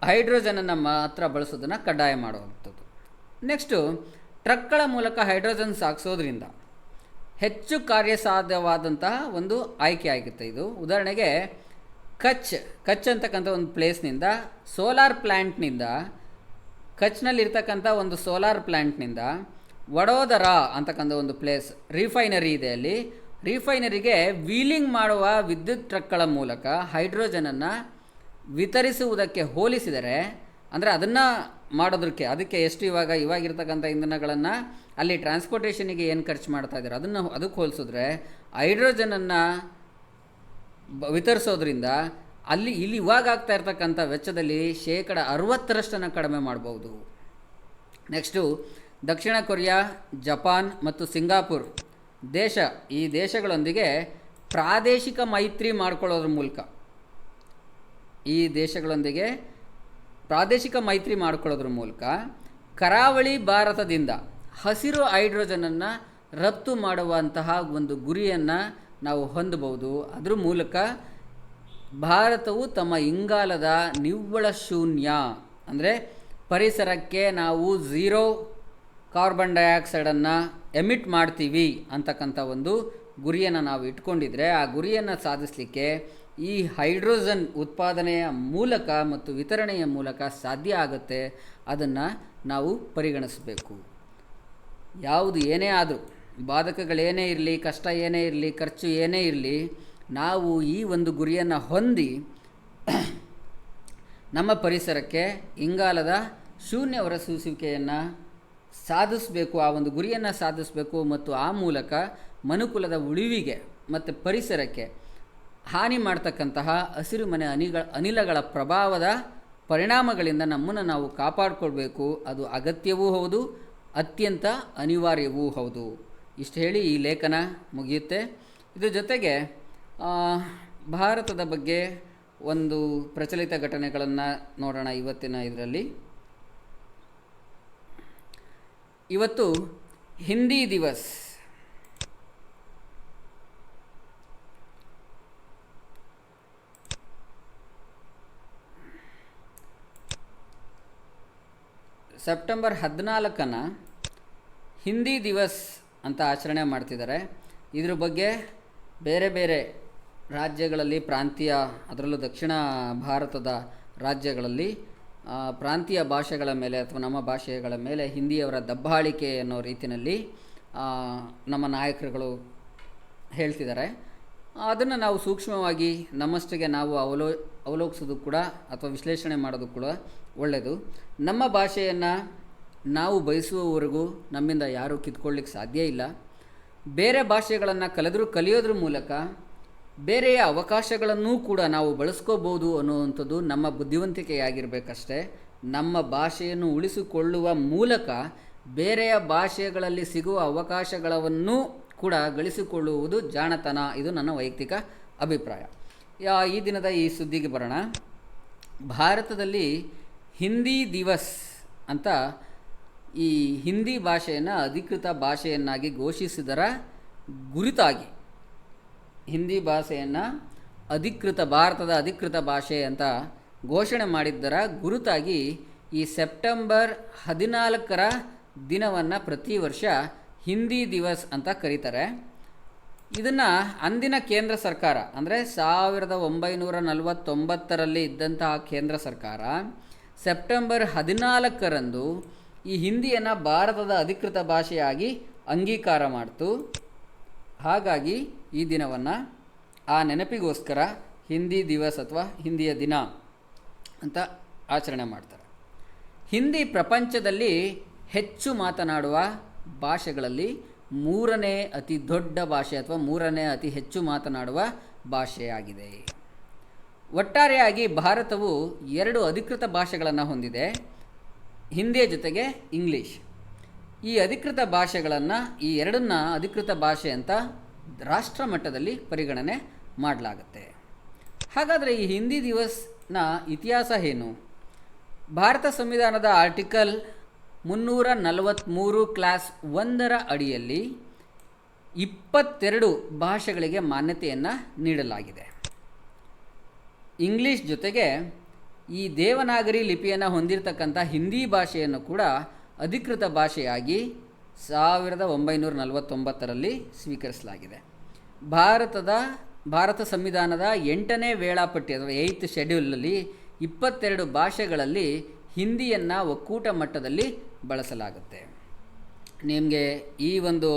ಹೈಡ್ರೋಜನನ್ನು ಮಾತ್ರ ಬಳಸೋದನ್ನು ಕಡ್ಡಾಯ ಮಾಡುವಂಥದ್ದು. ನೆಕ್ಸ್ಟು, ಟ್ರಕ್ಗಳ ಮೂಲಕ ಹೈಡ್ರೋಜನ್ ಸಾಗಿಸೋದ್ರಿಂದ ಹೆಚ್ಚು ಕಾರ್ಯಸಾಧ್ಯವಾದಂತಹ ಒಂದು ಆಯ್ಕೆ ಆಗುತ್ತೆ ಇದು. ಉದಾಹರಣೆಗೆ ಕಚ್ ಅಂತಕ್ಕಂಥ ಒಂದು ಪ್ಲೇಸ್ನಿಂದ ಸೋಲಾರ್ ಪ್ಲ್ಯಾಂಟ್ನಿಂದ, ಕಚ್ನಲ್ಲಿರ್ತಕ್ಕಂಥ ಒಂದು ಸೋಲಾರ್ ಪ್ಲ್ಯಾಂಟ್ನಿಂದ ವಡೋದರ ಅಂತಕ್ಕಂಥ ಒಂದು ಪ್ಲೇಸ್ ರಿಫೈನರಿ ಇದೆ, ಅಲ್ಲಿ ರಿಫೈನರಿಗೆ ವೀಲಿಂಗ್ ಮಾಡುವ ವಿದ್ಯುತ್ ಟ್ರಕ್ಗಳ ಮೂಲಕ ಹೈಡ್ರೋಜನನ್ನು ವಿತರಿಸುವುದಕ್ಕೆ ಹೋಲಿಸಿದರೆ, ಅಂದರೆ ಅದನ್ನು ಮಾಡೋದಕ್ಕೆ ಅದಕ್ಕೆ ಎಷ್ಟು ಇವಾಗಿರ್ತಕ್ಕಂಥ ಇಂಧನಗಳನ್ನು ಅಲ್ಲಿ ಟ್ರಾನ್ಸ್ಪೋರ್ಟೇಷನಿಗೆ ಏನು ಖರ್ಚು ಮಾಡ್ತಾ ಇದ್ದಾರೆ ಅದಕ್ಕೆ ಹೋಲಿಸಿದ್ರೆ ಹೈಡ್ರೋಜನನ್ನು ವಿತರಿಸೋದ್ರಿಂದ ಇಲ್ಲಿ ಇವಾಗ ಆಗ್ತಾ ಇರ್ತಕ್ಕಂಥ ವೆಚ್ಚದಲ್ಲಿ 60% ಕಡಿಮೆ ಮಾಡ್ಬೋದು. ನೆಕ್ಸ್ಟು, ದಕ್ಷಿಣ ಕೊರಿಯಾ, ಜಪಾನ್ ಮತ್ತು ಸಿಂಗಾಪುರ್ ಈ ದೇಶಗಳೊಂದಿಗೆ ಪ್ರಾದೇಶಿಕ ಮೈತ್ರಿ ಮಾಡ್ಕೊಳ್ಳೋದ್ರ ಮೂಲಕ ಕರಾವಳಿ ಭಾರತದಿಂದ ಹಸಿರು ಹೈಡ್ರೋಜನನ್ನು ರಫ್ತು ಮಾಡುವಂತಹ ಒಂದು ಗುರಿಯನ್ನು ನಾವು ಹೊಂದಬಹುದು. ಅದರ ಮೂಲಕ ಭಾರತವು ತಮ್ಮ ಇಂಗಾಲದ ನಿವ್ವಳ ಶೂನ್ಯ, ಅಂದರೆ ಪರಿಸರಕ್ಕೆ ನಾವು 0 ಕಾರ್ಬನ್ ಡೈಆಕ್ಸೈಡನ್ನು ಎಮಿಟ್ ಮಾಡ್ತೀವಿ ಅಂತಕ್ಕಂಥ ಒಂದು ಗುರಿಯನ್ನು ನಾವು ಇಟ್ಕೊಂಡಿದ್ರೆ, ಆ ಗುರಿಯನ್ನು ಸಾಧಿಸಲಿಕ್ಕೆ ಈ ಹೈಡ್ರೋಜನ್ ಉತ್ಪಾದನೆಯ ಮೂಲಕ ಮತ್ತು ವಿತರಣೆಯ ಮೂಲಕ ಸಾಧ್ಯ ಆಗುತ್ತೆ. ಅದನ್ನು ನಾವು ಪರಿಗಣಿಸಬೇಕು. ಯಾವುದು ಏನೇ ಆದರೂ, ಬಾಧಕಗಳೇನೇ ಇರಲಿ, ಕಷ್ಟ ಏನೇ ಇರಲಿ, ಖರ್ಚು ಏನೇ ಇರಲಿ, ನಾವು ಈ ಒಂದು ಗುರಿಯನ್ನು ಹೊಂದಿ ನಮ್ಮ ಪರಿಸರಕ್ಕೆ ಇಂಗಾಲದ ಶೂನ್ಯ ಹೊರಸೂಸುವಿಕೆಯನ್ನು ಸಾಧಿಸಬೇಕು, ಆ ಒಂದು ಗುರಿಯನ್ನು ಸಾಧಿಸಬೇಕು. ಮತ್ತು ಆ ಮೂಲಕ ಮನುಕುಲದ ಉಳಿವಿಗೆ ಮತ್ತು ಪರಿಸರಕ್ಕೆ ಹಾನಿ ಮಾಡ್ತಕ್ಕಂತಹ ಹಸಿರುಮನೆ ಅನಿಲಗಳ ಪ್ರಭಾವದ ಪರಿಣಾಮಗಳಿಂದ ನಮ್ಮನ್ನು ನಾವು ಕಾಪಾಡಿಕೊಳ್ಬೇಕು. ಅದು ಅಗತ್ಯವೂ ಹೌದು, ಅತ್ಯಂತ ಅನಿವಾರ್ಯವೂ ಹೌದು. ಇಷ್ಟು ಹೇಳಿ ಈ ಲೇಖನ ಮುಗಿಯುತ್ತೆ. ಇದ್ರ ಜೊತೆಗೆ ಭಾರತದ ಬಗ್ಗೆ ಒಂದು ಪ್ರಚಲಿತ ಘಟನೆಗಳನ್ನು ನೋಡೋಣ ಇವತ್ತಿನ ಇದರಲ್ಲಿ. ಇವತ್ತು ಹಿಂದಿ ದಿವಸ್. ಸೆಪ್ಟೆಂಬರ್ 14 ಹಿಂದಿ ದಿವಸ್ ಅಂತ ಆಚರಣೆ ಮಾಡ್ತಿದ್ದಾರೆ. ಇದ್ರ ಬಗ್ಗೆ ಬೇರೆ ಬೇರೆ ರಾಜ್ಯಗಳಲ್ಲಿ ಅದರಲ್ಲೂ ದಕ್ಷಿಣ ಭಾರತದ ರಾಜ್ಯಗಳಲ್ಲಿ ಪ್ರಾಂತೀಯ ಭಾಷೆಗಳ ಮೇಲೆ ಅಥವಾ ನಮ್ಮ ಭಾಷೆಗಳ ಮೇಲೆ ಹಿಂದಿಯವರ ದಬ್ಬಾಳಿಕೆ ಅನ್ನೋ ರೀತಿಯಲ್ಲಿ ನಮ್ಮ ನಾಯಕರುಗಳು ಹೇಳ್ತಿದ್ದಾರೆ. ಅದನ್ನು ನಾವು ಸೂಕ್ಷ್ಮವಾಗಿ ನಮ್ಮಷ್ಟಿಗೆ ನಾವು ಅವಲೋಕಿಸೋದು ಕೂಡ ಅಥವಾ ವಿಶ್ಲೇಷಣೆ ಮಾಡೋದು ಕೂಡ ಒಳ್ಳೆಯದು. ನಮ್ಮ ಭಾಷೆಯನ್ನು ನಾವು ಬಯಸುವವರೆಗೂ ನಮ್ಮಿಂದ ಯಾರೂ ಕಿತ್ಕೊಳ್ಳಿಕ್ಕೆ ಸಾಧ್ಯ ಇಲ್ಲ. ಬೇರೆ ಭಾಷೆಗಳನ್ನು ಕಲಿಯೋದ್ರ ಮೂಲಕ ಬೇರೆಯ ಅವಕಾಶಗಳನ್ನೂ ಕೂಡ ನಾವು ಬಳಸ್ಕೋಬೋದು ಅನ್ನುವಂಥದ್ದು ನಮ್ಮ ಬುದ್ಧಿವಂತಿಕೆಯಾಗಿರಬೇಕಷ್ಟೇ. ನಮ್ಮ ಭಾಷೆಯನ್ನು ಉಳಿಸಿಕೊಳ್ಳುವ ಮೂಲಕ ಬೇರೆಯ ಭಾಷೆಗಳಲ್ಲಿ ಸಿಗುವ ಅವಕಾಶಗಳನ್ನು ಕೂಡ ಗಳಿಸಿಕೊಳ್ಳುವುದು ಜಾಣತನ. ಇದು ನನ್ನ ವೈಯಕ್ತಿಕ ಅಭಿಪ್ರಾಯ. ಈ ದಿನದ ಈ ಸುದ್ದಿಗೆ ಬರೋಣ. ಭಾರತದಲ್ಲಿ ಹಿಂದಿ ದಿವಸ್ ಅಂತ ಈ ಹಿಂದಿ ಭಾಷೆಯನ್ನು ಅಧಿಕೃತ ಭಾಷೆಯನ್ನಾಗಿ ಘೋಷಿಸಿದರ ಗುರುತಾಗಿ, ಹಿಂದಿ ಭಾಷೆಯನ್ನು ಭಾರತದ ಅಧಿಕೃತ ಭಾಷೆ ಅಂತ ಘೋಷಣೆ ಮಾಡಿದ್ದರ ಗುರುತಾಗಿ ಈ ಸೆಪ್ಟೆಂಬರ್ 14 ದಿನವನ್ನು ಪ್ರತಿ ವರ್ಷ ಹಿಂದಿ ದಿವಸ್ ಅಂತ ಕರೀತಾರೆ. ಇದನ್ನು ಅಂದಿನ ಕೇಂದ್ರ ಸರ್ಕಾರ, ಅಂದರೆ 1949 ಇದ್ದಂತಹ ಕೇಂದ್ರ ಸರ್ಕಾರ ಸೆಪ್ಟೆಂಬರ್ 14 ಈ ಹಿಂದಿಯನ್ನು ಭಾರತದ ಅಧಿಕೃತ ಭಾಷೆಯಾಗಿ ಅಂಗೀಕಾರ ಮಾಡಿತು. ಹಾಗಾಗಿ ಈ ದಿನವನ್ನು ಆ ನೆನಪಿಗೋಸ್ಕರ ಹಿಂದಿ ದಿವಸ್ ಅಥವಾ ಹಿಂದಿಯ ದಿನ ಅಂತ ಆಚರಣೆ ಮಾಡ್ತಾರೆ. ಹಿಂದಿ ಪ್ರಪಂಚದಲ್ಲಿ ಹೆಚ್ಚು ಮಾತನಾಡುವ ಭಾಷೆಗಳಲ್ಲಿ ಮೂರನೇ ಅತಿ ದೊಡ್ಡ ಭಾಷೆ ಅಥವಾ ಮೂರನೇ ಅತಿ ಹೆಚ್ಚು ಮಾತನಾಡುವ ಭಾಷೆಯಾಗಿದೆ. ಒಟ್ಟಾರೆಯಾಗಿ ಭಾರತವು 2 ಅಧಿಕೃತ ಭಾಷೆಗಳನ್ನು ಹೊಂದಿದೆ, ಹಿಂದಿಯ ಜೊತೆಗೆ ಇಂಗ್ಲೀಷ್. ಈ ಅಧಿಕೃತ ಭಾಷೆಗಳನ್ನು, ಈ ಎರಡನ್ನ ಅಧಿಕೃತ ಭಾಷೆ ಅಂತ ರಾಷ್ಟ್ರ ಮಟ್ಟದಲ್ಲಿ ಪರಿಗಣನೆ ಮಾಡಲಾಗುತ್ತೆ. ಹಾಗಾದರೆ ಈ ಹಿಂದಿ ದಿವಸ್ನ ಇತಿಹಾಸ ಏನು? ಭಾರತ ಸಂವಿಧಾನದ ಆರ್ಟಿಕಲ್ 343 ಕ್ಲಾಸ್ 1 ಅಡಿಯಲ್ಲಿ 22 ಭಾಷೆಗಳಿಗೆ ಮಾನ್ಯತೆಯನ್ನು ನೀಡಲಾಗಿದೆ. ಇಂಗ್ಲೀಷ್ ಜೊತೆಗೆ ಈ ದೇವನಾಗರಿ ಲಿಪಿಯನ್ನು ಹೊಂದಿರತಕ್ಕಂಥ ಹಿಂದಿ ಭಾಷೆಯನ್ನು ಕೂಡ ಅಧಿಕೃತ ಭಾಷೆಯಾಗಿ 1949ರಲ್ಲಿ ಸ್ವೀಕರಿಸಲಾಗಿದೆ. ಭಾರತ ಸಂವಿಧಾನದ 8ನೇ ವೇಳಾಪಟ್ಟಿ ಅಥವಾ 8th ಶೆಡ್ಯೂಲಲ್ಲಿ 22 ಭಾಷೆಗಳಲ್ಲಿ ಹಿಂದಿಯನ್ನು ಒಕ್ಕೂಟ ಮಟ್ಟದಲ್ಲಿ ಬಳಸಲಾಗುತ್ತೆ. ನಿಮಗೆ ಈ ಒಂದು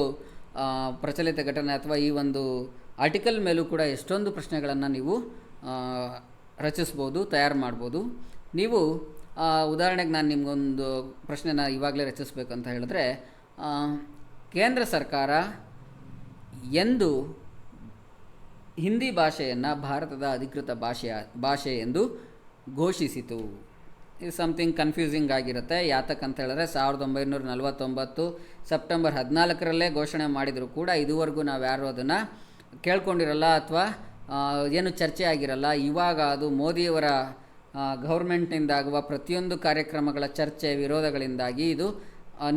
ಪ್ರಚಲಿತ ಘಟನೆ ಅಥವಾ ಈ ಒಂದು ಆರ್ಟಿಕಲ್ ಮೇಲೂ ಕೂಡ ಎಷ್ಟೊಂದು ಪ್ರಶ್ನೆಗಳನ್ನು ನೀವು ರಚಿಸ್ಬೋದು, ತಯಾರು ಮಾಡ್ಬೋದು. ನೀವು ಉದಾಹರಣೆಗೆ ನಾನು ನಿಮಗೊಂದು ಪ್ರಶ್ನೆನ ಇವಾಗಲೇ ರಚಿಸಬೇಕಂತ ಹೇಳಿದ್ರೆ, ಕೇಂದ್ರ ಸರ್ಕಾರ ಎಂದು ಹಿಂದಿ ಭಾಷೆಯನ್ನು ಭಾರತದ ಅಧಿಕೃತ ಭಾಷೆ ಎಂದು ಘೋಷಿಸಿತು? ಇದು ಸಮಥಿಂಗ್ ಕನ್ಫ್ಯೂಸಿಂಗ್ ಆಗಿರುತ್ತೆ. ಯಾತಕ್ಕಂತ ಹೇಳಿದ್ರೆ 1949 ಸೆಪ್ಟೆಂಬರ್ 14ರಲ್ಲೇ ಘೋಷಣೆ ಮಾಡಿದರೂ ಕೂಡ ಇದುವರೆಗೂ ನಾವು ಯಾರು ಅದನ್ನು ಕೇಳ್ಕೊಂಡಿರಲ್ಲ ಅಥವಾ ಏನು ಚರ್ಚೆ ಆಗಿರಲ್ಲ. ಇವಾಗ ಅದು ಮೋದಿಯವರ ಗೌರ್ಮೆಂಟ್ನಿಂದ ಆಗುವ ಪ್ರತಿಯೊಂದು ಕಾರ್ಯಕ್ರಮಗಳ ಚರ್ಚೆ ವಿರೋಧಗಳಿಂದಾಗಿ ಇದು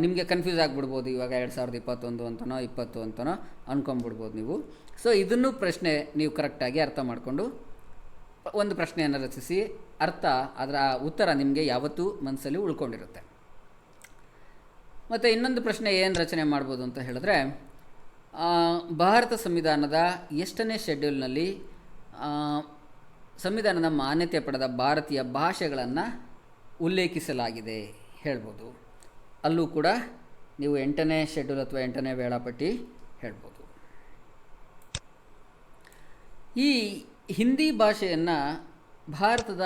ನಿಮಗೆ ಕನ್ಫ್ಯೂಸ್ ಆಗಿಬಿಡ್ಬೋದು. ಇವಾಗ 2021 ಅಂತನೋ 20 ಅಂತನೋ ಅಂದ್ಕೊಂಬಿಡ್ಬೋದು ನೀವು. ಸೊ ಇದನ್ನು ಪ್ರಶ್ನೆ ನೀವು ಕರೆಕ್ಟಾಗಿ ಅರ್ಥ ಮಾಡಿಕೊಂಡು ಒಂದು ಪ್ರಶ್ನೆಯನ್ನು ರಚಿಸಿ, ಅದರ ಉತ್ತರ ನಿಮಗೆ ಯಾವತ್ತೂ ಮನಸ್ಸಲ್ಲಿ ಉಳ್ಕೊಂಡಿರುತ್ತೆ. ಮತ್ತು ಇನ್ನೊಂದು ಪ್ರಶ್ನೆ ಏನು ರಚನೆ ಮಾಡ್ಬೋದು ಅಂತ ಹೇಳಿದ್ರೆ, ಭಾರತ ಸಂವಿಧಾನದ ಎಷ್ಟನೇ ಶೆಡ್ಯೂಲ್ನಲ್ಲಿ ಸಂವಿಧಾನದ ಮಾನ್ಯತೆ ಪಡೆದ ಭಾರತೀಯ ಭಾಷೆಗಳನ್ನು ಉಲ್ಲೇಖಿಸಲಾಗಿದೆ ಹೇಳ್ಬೋದು. ಅಲ್ಲೂ ಕೂಡ ನೀವು 8ನೇ ಶೆಡ್ಯೂಲ್ ಅಥವಾ 8ನೇ ವೇಳಾಪಟ್ಟಿ ಹೇಳ್ಬೋದು. ಈ ಹಿಂದಿ ಭಾಷೆಯನ್ನು ಭಾರತದ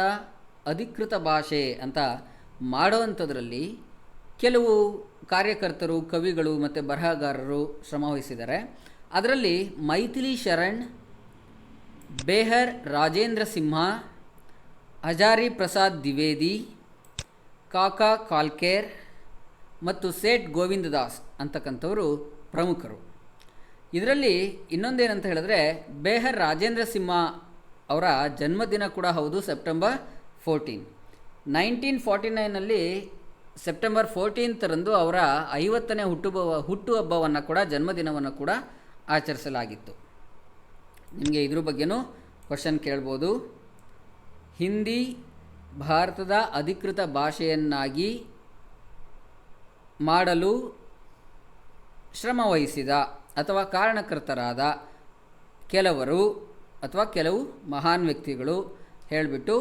ಅಧಿಕೃತ ಭಾಷೆ ಅಂತ ಮಾಡುವಂಥದ್ರಲ್ಲಿ ಕೆಲವು ಕಾರ್ಯಕರ್ತರು, ಕವಿಗಳು ಮತ್ತು ಬರಹಗಾರರು ಶ್ರಮವಹಿಸಿದ್ದಾರೆ. ಅದರಲ್ಲಿ ಮೈಥಿಲಿ ಶರಣ್, ಬೇಹರ್ ರಾಜೇಂದ್ರ ಸಿಂಹ, ಹಜಾರಿ ಪ್ರಸಾದ್ ದ್ವಿವೇದಿ, ಕಾಕಾ ಕಾಲ್ಕೇರ್ ಮತ್ತು ಸೇಠ್ ಗೋವಿಂದ ದಾಸ್ ಅಂತಕ್ಕಂಥವರು ಪ್ರಮುಖರು. ಇದರಲ್ಲಿ ಇನ್ನೊಂದೇನಂತ ಹೇಳಿದ್ರೆ, ಬೇಹರ್ ರಾಜೇಂದ್ರ ಸಿಂಹ ಅವರ ಜನ್ಮದಿನ ಕೂಡ ಹೌದು, ಸೆಪ್ಟೆಂಬರ್ 14. 1949ನಲ್ಲಿ ಸೆಪ್ಟೆಂಬರ್ 14ರಂದು ಅವರ 50ನೇ ಹುಟ್ಟುಹಬ್ಬವನ್ನು ಕೂಡ, ಜನ್ಮದಿನವನ್ನು ಕೂಡ ಆಚರಿಸಲಾಗಿತ್ತು. ನಿಮಗೆ ಇದ್ರ ಬಗ್ಗೆನೂ ಕ್ವಶನ್ ಕೇಳ್ಬೋದು. ಹಿಂದಿ ಭಾರತದ ಅಧಿಕೃತ ಭಾಷೆಯನ್ನಾಗಿ ಮಾಡಲು ಶ್ರಮವಹಿಸಿದ ಅಥವಾ ಕಾರಣಕರ್ತರಾದ ಕೆಲವು ಮಹಾನ್ ವ್ಯಕ್ತಿಗಳು ಹೇಳಿಬಿಟ್ಟು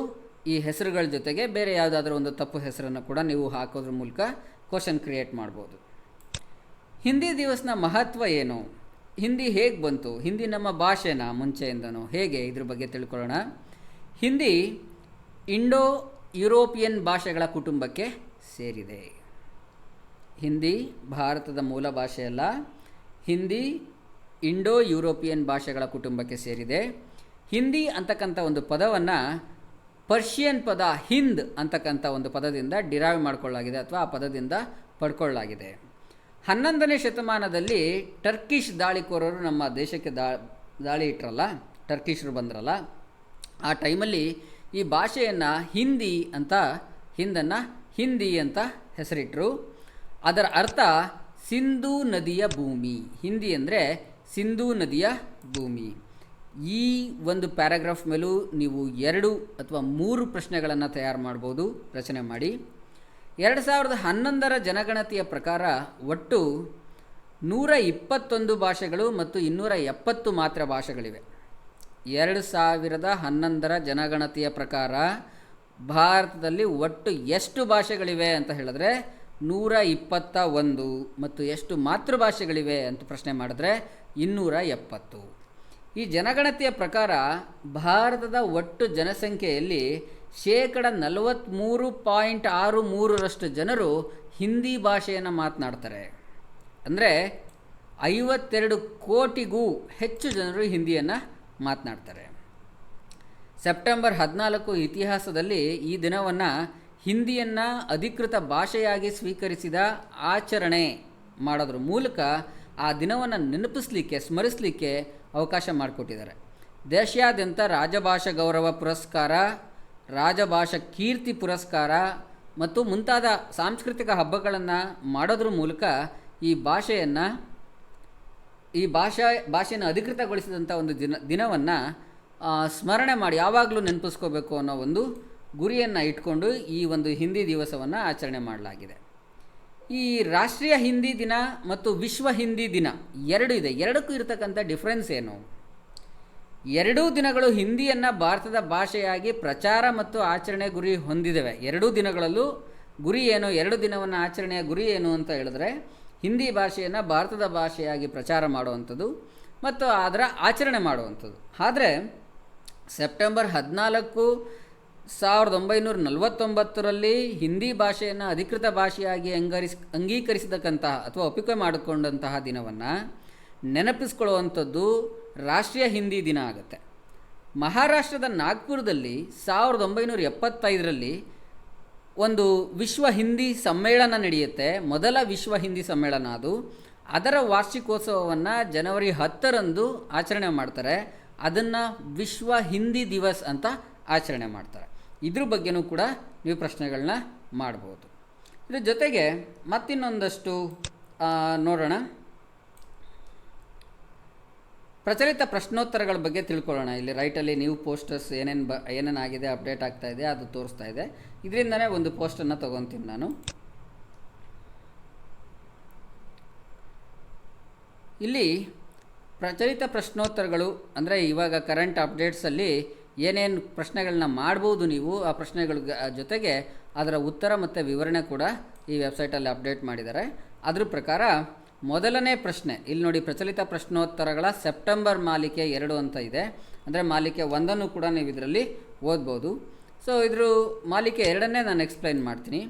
ಈ ಹೆಸರುಗಳ ಜೊತೆಗೆ ಬೇರೆ ಯಾವುದಾದ್ರೂ ಒಂದು ತಪ್ಪು ಹೆಸರನ್ನು ಕೂಡ ನೀವು ಹಾಕೋದ್ರ ಮೂಲಕ ಕ್ವಶನ್ ಕ್ರಿಯೇಟ್ ಮಾಡ್ಬೋದು. ಹಿಂದಿ ದಿವಸ್ನ ಮಹತ್ವ ಏನು? ಹಿಂದಿ ಹೇಗೆ ಬಂತು? ಹಿಂದಿ ನಮ್ಮ ಭಾಷೆನ ಮುಂಚೆಯಿಂದನೂ ಹೇಗೆ? ಇದ್ರ ಬಗ್ಗೆ ತಿಳ್ಕೊಳ್ಳೋಣ. ಹಿಂದಿ ಇಂಡೋ ಯುರೋಪಿಯನ್ ಭಾಷೆಗಳ ಕುಟುಂಬಕ್ಕೆ ಸೇರಿದೆ. ಹಿಂದಿ ಭಾರತದ ಮೂಲ ಭಾಷೆಯಲ್ಲ, ಹಿಂದಿ ಇಂಡೋ ಯುರೋಪಿಯನ್ ಭಾಷೆಗಳ ಕುಟುಂಬಕ್ಕೆ ಸೇರಿದೆ. ಹಿಂದಿ ಅಂತಕ್ಕಂಥ ಒಂದು ಪದವನ್ನು ಪರ್ಷಿಯನ್ ಪದ ಹಿಂದ್ ಅಂತಕ್ಕಂಥ ಒಂದು ಪದದಿಂದ ಡಿರೈವ್ ಮಾಡಿಕೊಳ್ಳಲಾಗಿದೆ ಅಥವಾ ಆ ಪದದಿಂದ ಪಡ್ಕೊಳ್ಳಲಾಗಿದೆ. 11ನೇ ಶತಮಾನದಲ್ಲಿ ಟರ್ಕಿಷ್ ದಾಳಿಕೋರರು ನಮ್ಮ ದೇಶಕ್ಕೆ ದಾಳಿ ಇಟ್ಟರಲ್ಲ, ಟರ್ಕಿಷರು ಬಂದ್ರಲ್ಲ, ಆ ಟೈಮಲ್ಲಿ ಈ ಭಾಷೆಯನ್ನು ಹಿಂದಿ ಅಂತ ಹೆಸರಿಟ್ಟರು. ಅದರ ಅರ್ಥ ಸಿಂಧೂ ನದಿಯ ಭೂಮಿ. ಹಿಂದಿ ಅಂದರೆ ಸಿಂಧೂ ನದಿಯ ಭೂಮಿ. ಈ ಒಂದು ಪ್ಯಾರಾಗ್ರಾಫ್ ಮೇಲೂ ನೀವು 2 ಅಥವಾ 3 ಪ್ರಶ್ನೆಗಳನ್ನು ತಯಾರು ಮಾಡ್ಬೋದು, ರಚನೆ ಮಾಡಿ. 2011ರ ಜನಗಣತಿಯ ಪ್ರಕಾರ ಒಟ್ಟು 121 ಭಾಷೆಗಳು ಮತ್ತು 270 ಮಾತ್ರ ಭಾಷೆಗಳಿವೆ. 2011ರ ಜನಗಣತಿಯ ಪ್ರಕಾರ ಭಾರತದಲ್ಲಿ ಒಟ್ಟು ಎಷ್ಟು ಭಾಷೆಗಳಿವೆ ಅಂತ ಹೇಳಿದ್ರೆ 121, ಮತ್ತು ಎಷ್ಟು ಮಾತೃಭಾಷೆಗಳಿವೆ ಅಂತ ಪ್ರಶ್ನೆ ಮಾಡಿದ್ರೆ 270. ಈ ಜನಗಣತಿಯ ಪ್ರಕಾರ ಭಾರತದ ಒಟ್ಟು ಜನಸಂಖ್ಯೆಯಲ್ಲಿ 43.63% ಜನರು ಹಿಂದಿ ಭಾಷೆಯನ್ನು ಮಾತನಾಡ್ತಾರೆ. ಅಂದರೆ 52 ಕೋಟಿಗೂ ಹೆಚ್ಚು ಜನರು ಹಿಂದಿಯನ್ನು ಮಾತನಾಡ್ತಾರೆ. ಸೆಪ್ಟೆಂಬರ್ 14 ಇತಿಹಾಸದಲ್ಲಿ ಈ ದಿನವನ್ನು ಹಿಂದಿಯನ್ನು ಅಧಿಕೃತ ಭಾಷೆಯಾಗಿ ಸ್ವೀಕರಿಸಿದ ಆಚರಣೆ ಮಾಡೋದ್ರ ಮೂಲಕ ಆ ದಿನವನ್ನು ನೆನಪಿಸಲಿಕ್ಕೆ, ಸ್ಮರಿಸಲಿಕ್ಕೆ ಅವಕಾಶ ಮಾಡಿಕೊಟ್ಟಿದ್ದಾರೆ. ದೇಶಾದ್ಯಂತ ರಾಜಭಾಷಾ ಗೌರವ ಪುರಸ್ಕಾರ, ರಾಜಭಾಷಾ ಕೀರ್ತಿ ಪುರಸ್ಕಾರ ಮತ್ತು ಮುಂತಾದ ಸಾಂಸ್ಕೃತಿಕ ಹಬ್ಬಗಳನ್ನು ಮಾಡೋದ್ರ ಮೂಲಕ ಈ ಭಾಷೆಯನ್ನು ಅಧಿಕೃತಗೊಳಿಸಿದಂಥ ಒಂದು ದಿನವನ್ನು ಸ್ಮರಣೆ ಮಾಡಿ ಯಾವಾಗಲೂ ನೆನಪಿಸ್ಕೋಬೇಕು ಅನ್ನೋ ಒಂದು ಗುರಿಯನ್ನು ಇಟ್ಕೊಂಡು ಈ ಒಂದು ಹಿಂದಿ ದಿವಸವನ್ನು ಆಚರಣೆ ಮಾಡಲಾಗಿದೆ. ಈ ರಾಷ್ಟ್ರೀಯ ಹಿಂದಿ ದಿನ ಮತ್ತು ವಿಶ್ವ ಹಿಂದಿ ದಿನ ಎರಡು ಇದೆ. ಎರಡಕ್ಕೂ ಇರತಕ್ಕಂಥ ಡಿಫ್ರೆನ್ಸ್ ಏನು? ಎರಡೂ ದಿನಗಳು ಹಿಂದಿಯನ್ನು ಭಾರತದ ಭಾಷೆಯಾಗಿ ಪ್ರಚಾರ ಮತ್ತು ಆಚರಣೆ ಗುರಿ ಹೊಂದಿದ್ದೇವೆ. ಎರಡೂ ದಿನಗಳಲ್ಲೂ ಗುರಿ ಏನು, ಎರಡು ದಿನವನ್ನು ಆಚರಣೆಯ ಗುರಿ ಏನು ಅಂತ ಹೇಳಿದ್ರೆ, ಹಿಂದಿ ಭಾಷೆಯನ್ನು ಭಾರತದ ಭಾಷೆಯಾಗಿ ಪ್ರಚಾರ ಮಾಡುವಂಥದ್ದು ಮತ್ತು ಅದರ ಆಚರಣೆ ಮಾಡುವಂಥದ್ದು. ಆದರೆ ಸೆಪ್ಟೆಂಬರ್ 14, 1949ರಲ್ಲಿ ಹಿಂದಿ ಭಾಷೆಯನ್ನು ಅಧಿಕೃತ ಭಾಷೆಯಾಗಿ ಅಂಗೀಕರಿಸಿದಕ್ಕಂತಹ ಅಥವಾ ಒಪ್ಪಿಗೆ ಮಾಡಿಕೊಂಡಂತಹ ದಿನವನ್ನು ನೆನಪಿಸ್ಕೊಳ್ಳುವಂಥದ್ದು ರಾಷ್ಟ್ರೀಯ ಹಿಂದಿ ದಿನ ಆಗುತ್ತೆ. ಮಹಾರಾಷ್ಟ್ರದ ನಾಗ್ಪುರದಲ್ಲಿ 1975ರಲ್ಲಿ ಒಂದು ವಿಶ್ವ ಹಿಂದಿ ಸಮ್ಮೇಳನ ನಡೆಯುತ್ತೆ. ಮೊದಲ ವಿಶ್ವ ಹಿಂದಿ ಸಮ್ಮೇಳನ ಅದು. ಅದರ ವಾರ್ಷಿಕೋತ್ಸವವನ್ನು ಜನವರಿ 10ರಂದು ಆಚರಣೆ ಮಾಡ್ತಾರೆ. ಅದನ್ನು ವಿಶ್ವ ಹಿಂದಿ ದಿವಸ್ ಅಂತ ಆಚರಣೆ ಮಾಡ್ತಾರೆ. ಇದ್ರ ಬಗ್ಗೆನೂ ಕೂಡ ನೀವು ಪ್ರಶ್ನೆಗಳನ್ನ ಮಾಡ್ಬೋದು. ಇದ್ರ ಜೊತೆಗೆ ಮತ್ತಿನ್ನೊಂದಷ್ಟು ನೋಡೋಣ. ಪ್ರಚಲಿತ ಪ್ರಶ್ನೋತ್ತರಗಳ ಬಗ್ಗೆ ತಿಳ್ಕೊಳ್ಳೋಣ. ಇಲ್ಲಿ ರೈಟಲ್ಲಿ ನ್ಯೂ ಪೋಸ್ಟರ್ಸ್ ಏನೇನಾಗಿದೆ ಅಪ್ಡೇಟ್ ಆಗ್ತಾ ಇದೆ ಅದು ತೋರಿಸ್ತಾ ಇದೆ. ಇದರಿಂದನೇ ಒಂದು ಪೋಸ್ಟನ್ನು ತೊಗೊತೀನಿ ನಾನು. ಇಲ್ಲಿ ಪ್ರಚಲಿತ ಪ್ರಶ್ನೋತ್ತರಗಳು ಅಂದರೆ ಇವಾಗ ಕರೆಂಟ್ ಅಪ್ಡೇಟ್ಸಲ್ಲಿ ಏನೇನು ಪ್ರಶ್ನೆಗಳನ್ನ ಮಾಡ್ಬೋದು ನೀವು, ಆ ಪ್ರಶ್ನೆಗಳ ಜೊತೆಗೆ ಅದರ ಉತ್ತರ ಮತ್ತು ವಿವರಣೆ ಕೂಡ ಈ ವೆಬ್ಸೈಟಲ್ಲಿ ಅಪ್ಡೇಟ್ ಮಾಡಿದ್ದಾರೆ. ಅದ್ರ ಪ್ರಕಾರ ಮೊದಲನೇ ಪ್ರಶ್ನೆ ಇಲ್ಲಿ ನೋಡಿ, ಪ್ರಚಲಿತ ಪ್ರಶ್ನೋತ್ತರಗಳ ಸೆಪ್ಟೆಂಬರ್ ಮಾಲಿಕೆ 2 ಅಂತ ಇದೆ. ಅಂದರೆ ಮಾಲಿಕೆ 1 ಕೂಡ ನೀವು ಇದರಲ್ಲಿ ಓದ್ಬೋದು. ಸೊ ಇದ್ರ ಮಾಲಿಕೆ 2ನೇ ನಾನು ಎಕ್ಸ್ಪ್ಲೈನ್ ಮಾಡ್ತೀನಿ.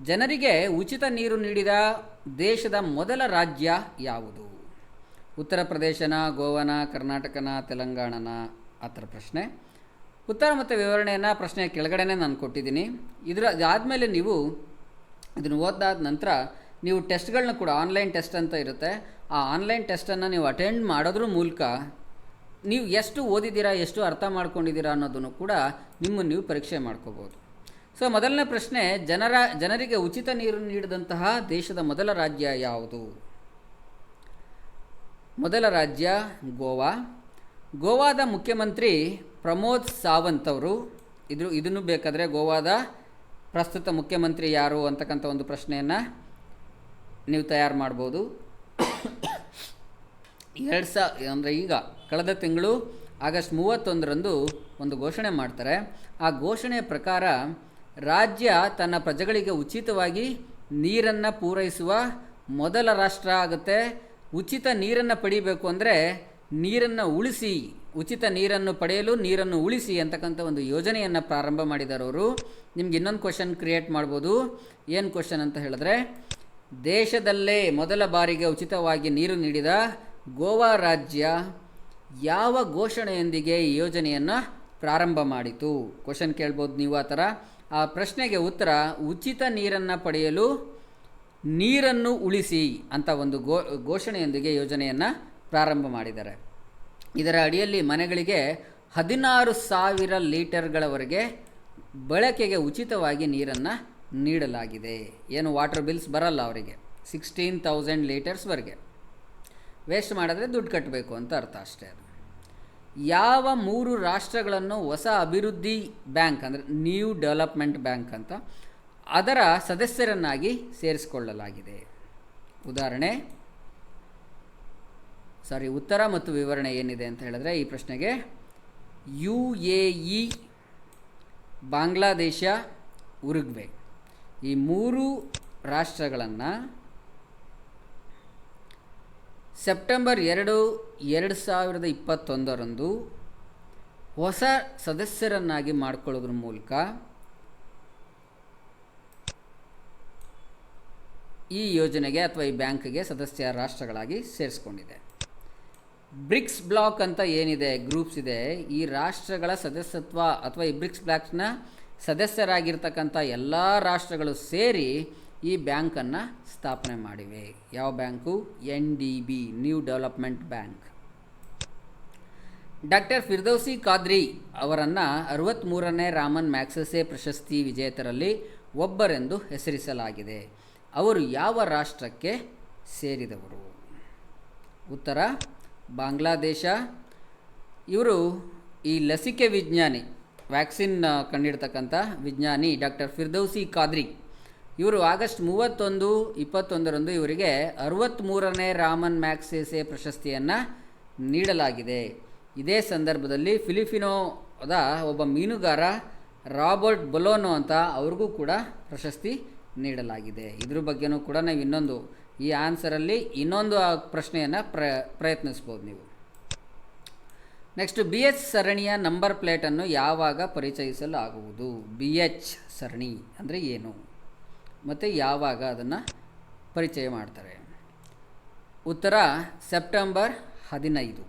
ಜನರಿಗೆ ಉಚಿತ ನೀರು ನೀಡಿದ ದೇಶದ ಮೊದಲ ರಾಜ್ಯ ಯಾವುದು? ಉತ್ತರ ಪ್ರದೇಶನ, ಗೋವಾನ, ಕರ್ನಾಟಕನ, ತೆಲಂಗಾಣನ? ಆ ಥರ ಪ್ರಶ್ನೆ. ಉತ್ತರ ಮತ್ತು ವಿವರಣೆಯನ್ನು ಪ್ರಶ್ನೆ ಕೆಳಗಡೆನೇ ನಾನು ಕೊಟ್ಟಿದ್ದೀನಿ. ಅದಾದಮೇಲೆ ನೀವು ಇದನ್ನು ಓದಾದ ನಂತರ ನೀವು ಟೆಸ್ಟ್ಗಳನ್ನ ಕೂಡ, ಆನ್ಲೈನ್ ಟೆಸ್ಟ್ ಅಂತ ಇರುತ್ತೆ, ಆ ಆನ್ಲೈನ್ ಟೆಸ್ಟನ್ನು ನೀವು ಅಟೆಂಡ್ ಮಾಡೋದ್ರ ಮೂಲಕ ನೀವು ಎಷ್ಟು ಓದಿದ್ದೀರಾ, ಎಷ್ಟು ಅರ್ಥ ಮಾಡ್ಕೊಂಡಿದ್ದೀರಾ ಅನ್ನೋದನ್ನು ಕೂಡ ನಿಮ್ಮನ್ನು ನೀವು ಪರೀಕ್ಷೆ ಮಾಡ್ಕೋಬೋದು. ಸೊ ಮೊದಲನೇ ಪ್ರಶ್ನೆ, ಜನರಿಗೆ ಉಚಿತ ನೀರು ನೀಡಿದಂತಹ ದೇಶದ ಮೊದಲ ರಾಜ್ಯ ಯಾವುದು? ಮೊದಲ ರಾಜ್ಯ ಗೋವಾ. ಗೋವಾದ ಮುಖ್ಯಮಂತ್ರಿ ಪ್ರಮೋದ್ ಸಾವಂತ್ ಅವರು. ಇದನ್ನು ಬೇಕಾದರೆ ಗೋವಾದ ಪ್ರಸ್ತುತ ಮುಖ್ಯಮಂತ್ರಿ ಯಾರು ಅಂತಕ್ಕಂಥ ಒಂದು ಪ್ರಶ್ನೆಯನ್ನು ನೀವು ತಯಾರು ಮಾಡ್ಬೋದು. ಅಂದರೆ ಈಗ ಕಳೆದ ತಿಂಗಳು ಆಗಸ್ಟ್ 31ರಂದು ಒಂದು ಘೋಷಣೆ ಮಾಡ್ತಾರೆ. ಆ ಘೋಷಣೆಯ ಪ್ರಕಾರ ರಾಜ್ಯ ತನ್ನ ಪ್ರಜೆಗಳಿಗೆ ಉಚಿತವಾಗಿ ನೀರನ್ನು ಪೂರೈಸುವ ಮೊದಲ ರಾಷ್ಟ್ರ ಆಗುತ್ತೆ. ಉಚಿತ ನೀರನ್ನು ಪಡಿಬೇಕು ಅಂದರೆ ನೀರನ್ನು ಉಳಿಸಿ, ಉಚಿತ ನೀರನ್ನು ಪಡೆಯಲು ನೀರನ್ನು ಉಳಿಸಿ ಅಂತಕ್ಕಂಥ ಒಂದು ಯೋಜನೆಯನ್ನು ಪ್ರಾರಂಭ ಮಾಡಿದ್ದಾರೆ ಅವರು. ನಿಮ್ಗೆ ಇನ್ನೊಂದು ಕ್ವಶನ್ ಕ್ರಿಯೇಟ್ ಮಾಡ್ಬೋದು. ಏನು ಕ್ವಶನ್ ಅಂತ ಹೇಳಿದ್ರೆ, ದೇಶದಲ್ಲೇ ಮೊದಲ ಬಾರಿಗೆ ಉಚಿತವಾಗಿ ನೀರು ನೀಡಿದ ಗೋವಾ ರಾಜ್ಯ ಯಾವ ಘೋಷಣೆಯೊಂದಿಗೆ ಈ ಯೋಜನೆಯನ್ನು ಪ್ರಾರಂಭ ಮಾಡಿತು? ಕ್ವಶನ್ ಕೇಳ್ಬೋದು ನೀವು ಆ ಥರ. ಆ ಪ್ರಶ್ನೆಗೆ ಉತ್ತರ ಉಚಿತ ನೀರನ್ನು ಪಡೆಯಲು ನೀರನ್ನು ಉಳಿಸಿ ಅಂತ ಒಂದು ಘೋಷಣೆಯೊಂದಿಗೆ ಯೋಜನೆಯನ್ನು ಪ್ರಾರಂಭ ಮಾಡಿದ್ದಾರೆ. ಇದರ ಅಡಿಯಲ್ಲಿ ಮನೆಗಳಿಗೆ 16,000 ಲೀಟರ್ಗಳವರೆಗೆ ಬಳಕೆಗೆ ಉಚಿತವಾಗಿ ನೀರನ್ನು ನೀಡಲಾಗಿದೆ. ಏನು ವಾಟರ್ ಬಿಲ್ಸ್ ಬರಲ್ಲ ಅವರಿಗೆ. 16,000 ಲೀಟರ್ಸ್ವರೆಗೆ. ವೇಸ್ಟ್ ಮಾಡಿದ್ರೆ ದುಡ್ಡು ಕಟ್ಟಬೇಕು ಅಂತ ಅರ್ಥ ಅಷ್ಟೇ. ಅದು ಯಾವ 3 ರಾಷ್ಟ್ರಗಳನ್ನು ಹೊಸ ಅಭಿವೃದ್ಧಿ ಬ್ಯಾಂಕ್ ಅಂದರೆ ನ್ಯೂ ಡೆವಲಪ್ಮೆಂಟ್ ಬ್ಯಾಂಕ್ ಅಂತ ಅದರ ಸದಸ್ಯರನ್ನಾಗಿ ಸೇರಿಸಿಕೊಳ್ಳಲಾಗಿದೆ? ಉತ್ತರ ಮತ್ತು ವಿವರಣೆ ಏನಿದೆ ಅಂತ ಹೇಳಿದ್ರೆ ಈ ಪ್ರಶ್ನೆಗೆ UAE, ಬಾಂಗ್ಲಾದೇಶ, ಉರುಗ್ವೆ ಈ 3 ರಾಷ್ಟ್ರಗಳನ್ನು ಸೆಪ್ಟೆಂಬರ್ 2, 2021 ಹೊಸ ಸದಸ್ಯರನ್ನಾಗಿ ಮಾಡಿಕೊಳ್ಳೋದ್ರ ಮೂಲಕ ಈ ಯೋಜನೆಗೆ ಅಥವಾ ಈ ಬ್ಯಾಂಕ್ಗೆ ಸದಸ್ಯ ರಾಷ್ಟ್ರಗಳಾಗಿ ಸೇರಿಸ್ಕೊಂಡಿದೆ. ಬ್ರಿಕ್ಸ್ ಬ್ಲಾಕ್ ಅಂತ ಏನಿದೆ, ಗ್ರೂಪ್ಸ್ ಇದೆ, ಈ ರಾಷ್ಟ್ರಗಳ ಸದಸ್ಯತ್ವ ಅಥವಾ ಈ ಬ್ರಿಕ್ಸ್ ಬ್ಲಾಕ್ನ ಸದಸ್ಯರಾಗಿರ್ತಕ್ಕಂಥ ಎಲ್ಲ ರಾಷ್ಟ್ರಗಳು ಸೇರಿ ಈ ಬ್ಯಾಂಕನ್ನು ಸ್ಥಾಪನೆ ಮಾಡಿವೆ. ಯಾವ bank? NDB, new development bank. Doctor Firdausi Qadri ಅವರನ್ನು 63ನೇ ರಾಮನ್ ಮ್ಯಾಗ್ಸೆಸೆ ಪ್ರಶಸ್ತಿ ವಿಜೇತರಲ್ಲಿ ಒಬ್ಬರೆಂದು ಹೆಸರಿಸಲಾಗಿದೆ. ಅವರು ಯಾವ ರಾಷ್ಟ್ರಕ್ಕೆ ಸೇರಿದವರು? ಉತ್ತರ ಬಾಂಗ್ಲಾದೇಶ. ಇವರು ಈ ಲಸಿಕೆ ವಿಜ್ಞಾನಿ, ವ್ಯಾಕ್ಸಿನ್ ಕಂಡಿಡ್ತಕ್ಕಂಥ ವಿಜ್ಞಾನಿ ಡಾಕ್ಟರ್ ಫಿರ್ದೌಸಿ ಕಾದ್ರಿ ಇವರು ಆಗಸ್ಟ್ 31, 2021 ಇವರಿಗೆ 63ನೇ ರಾಮನ್ ಮ್ಯಾಗ್ಸೆಸೆ ಪ್ರಶಸ್ತಿಯನ್ನು ನೀಡಲಾಗಿದೆ. ಇದೇ ಸಂದರ್ಭದಲ್ಲಿ ಫಿಲಿಪಿನೋದ ಒಬ್ಬ ಮೀನುಗಾರ ರಾಬರ್ಟ್ ಬೊಲೋನೋ ಅಂತ ಅವ್ರಿಗೂ ಕೂಡ ಪ್ರಶಸ್ತಿ ನೀಡಲಾಗಿದೆ. ಇದ್ರ ಬಗ್ಗೆನೂ ಕೂಡ ನಾವು ಇನ್ನೊಂದು ಈ ಆನ್ಸರಲ್ಲಿ ಇನ್ನೊಂದು ಪ್ರಶ್ನೆಯನ್ನು ಪ್ರಯತ್ನಿಸ್ಬೋದು ನೀವು. ನೆಕ್ಸ್ಟ್, BH ಸರಣಿಯ ನಂಬರ್ ಪ್ಲೇಟನ್ನು ಯಾವಾಗ ಪರಿಚಯಿಸಲಾಗುವುದು? BH ಸರಣಿ ಅಂದರೆ ಏನು ಮತ್ತು ಯಾವಾಗ ಅದನ್ನು ಪರಿಚಯ ಮಾಡ್ತಾರೆ? ಉತ್ತರ ಸೆಪ್ಟೆಂಬರ್ 15.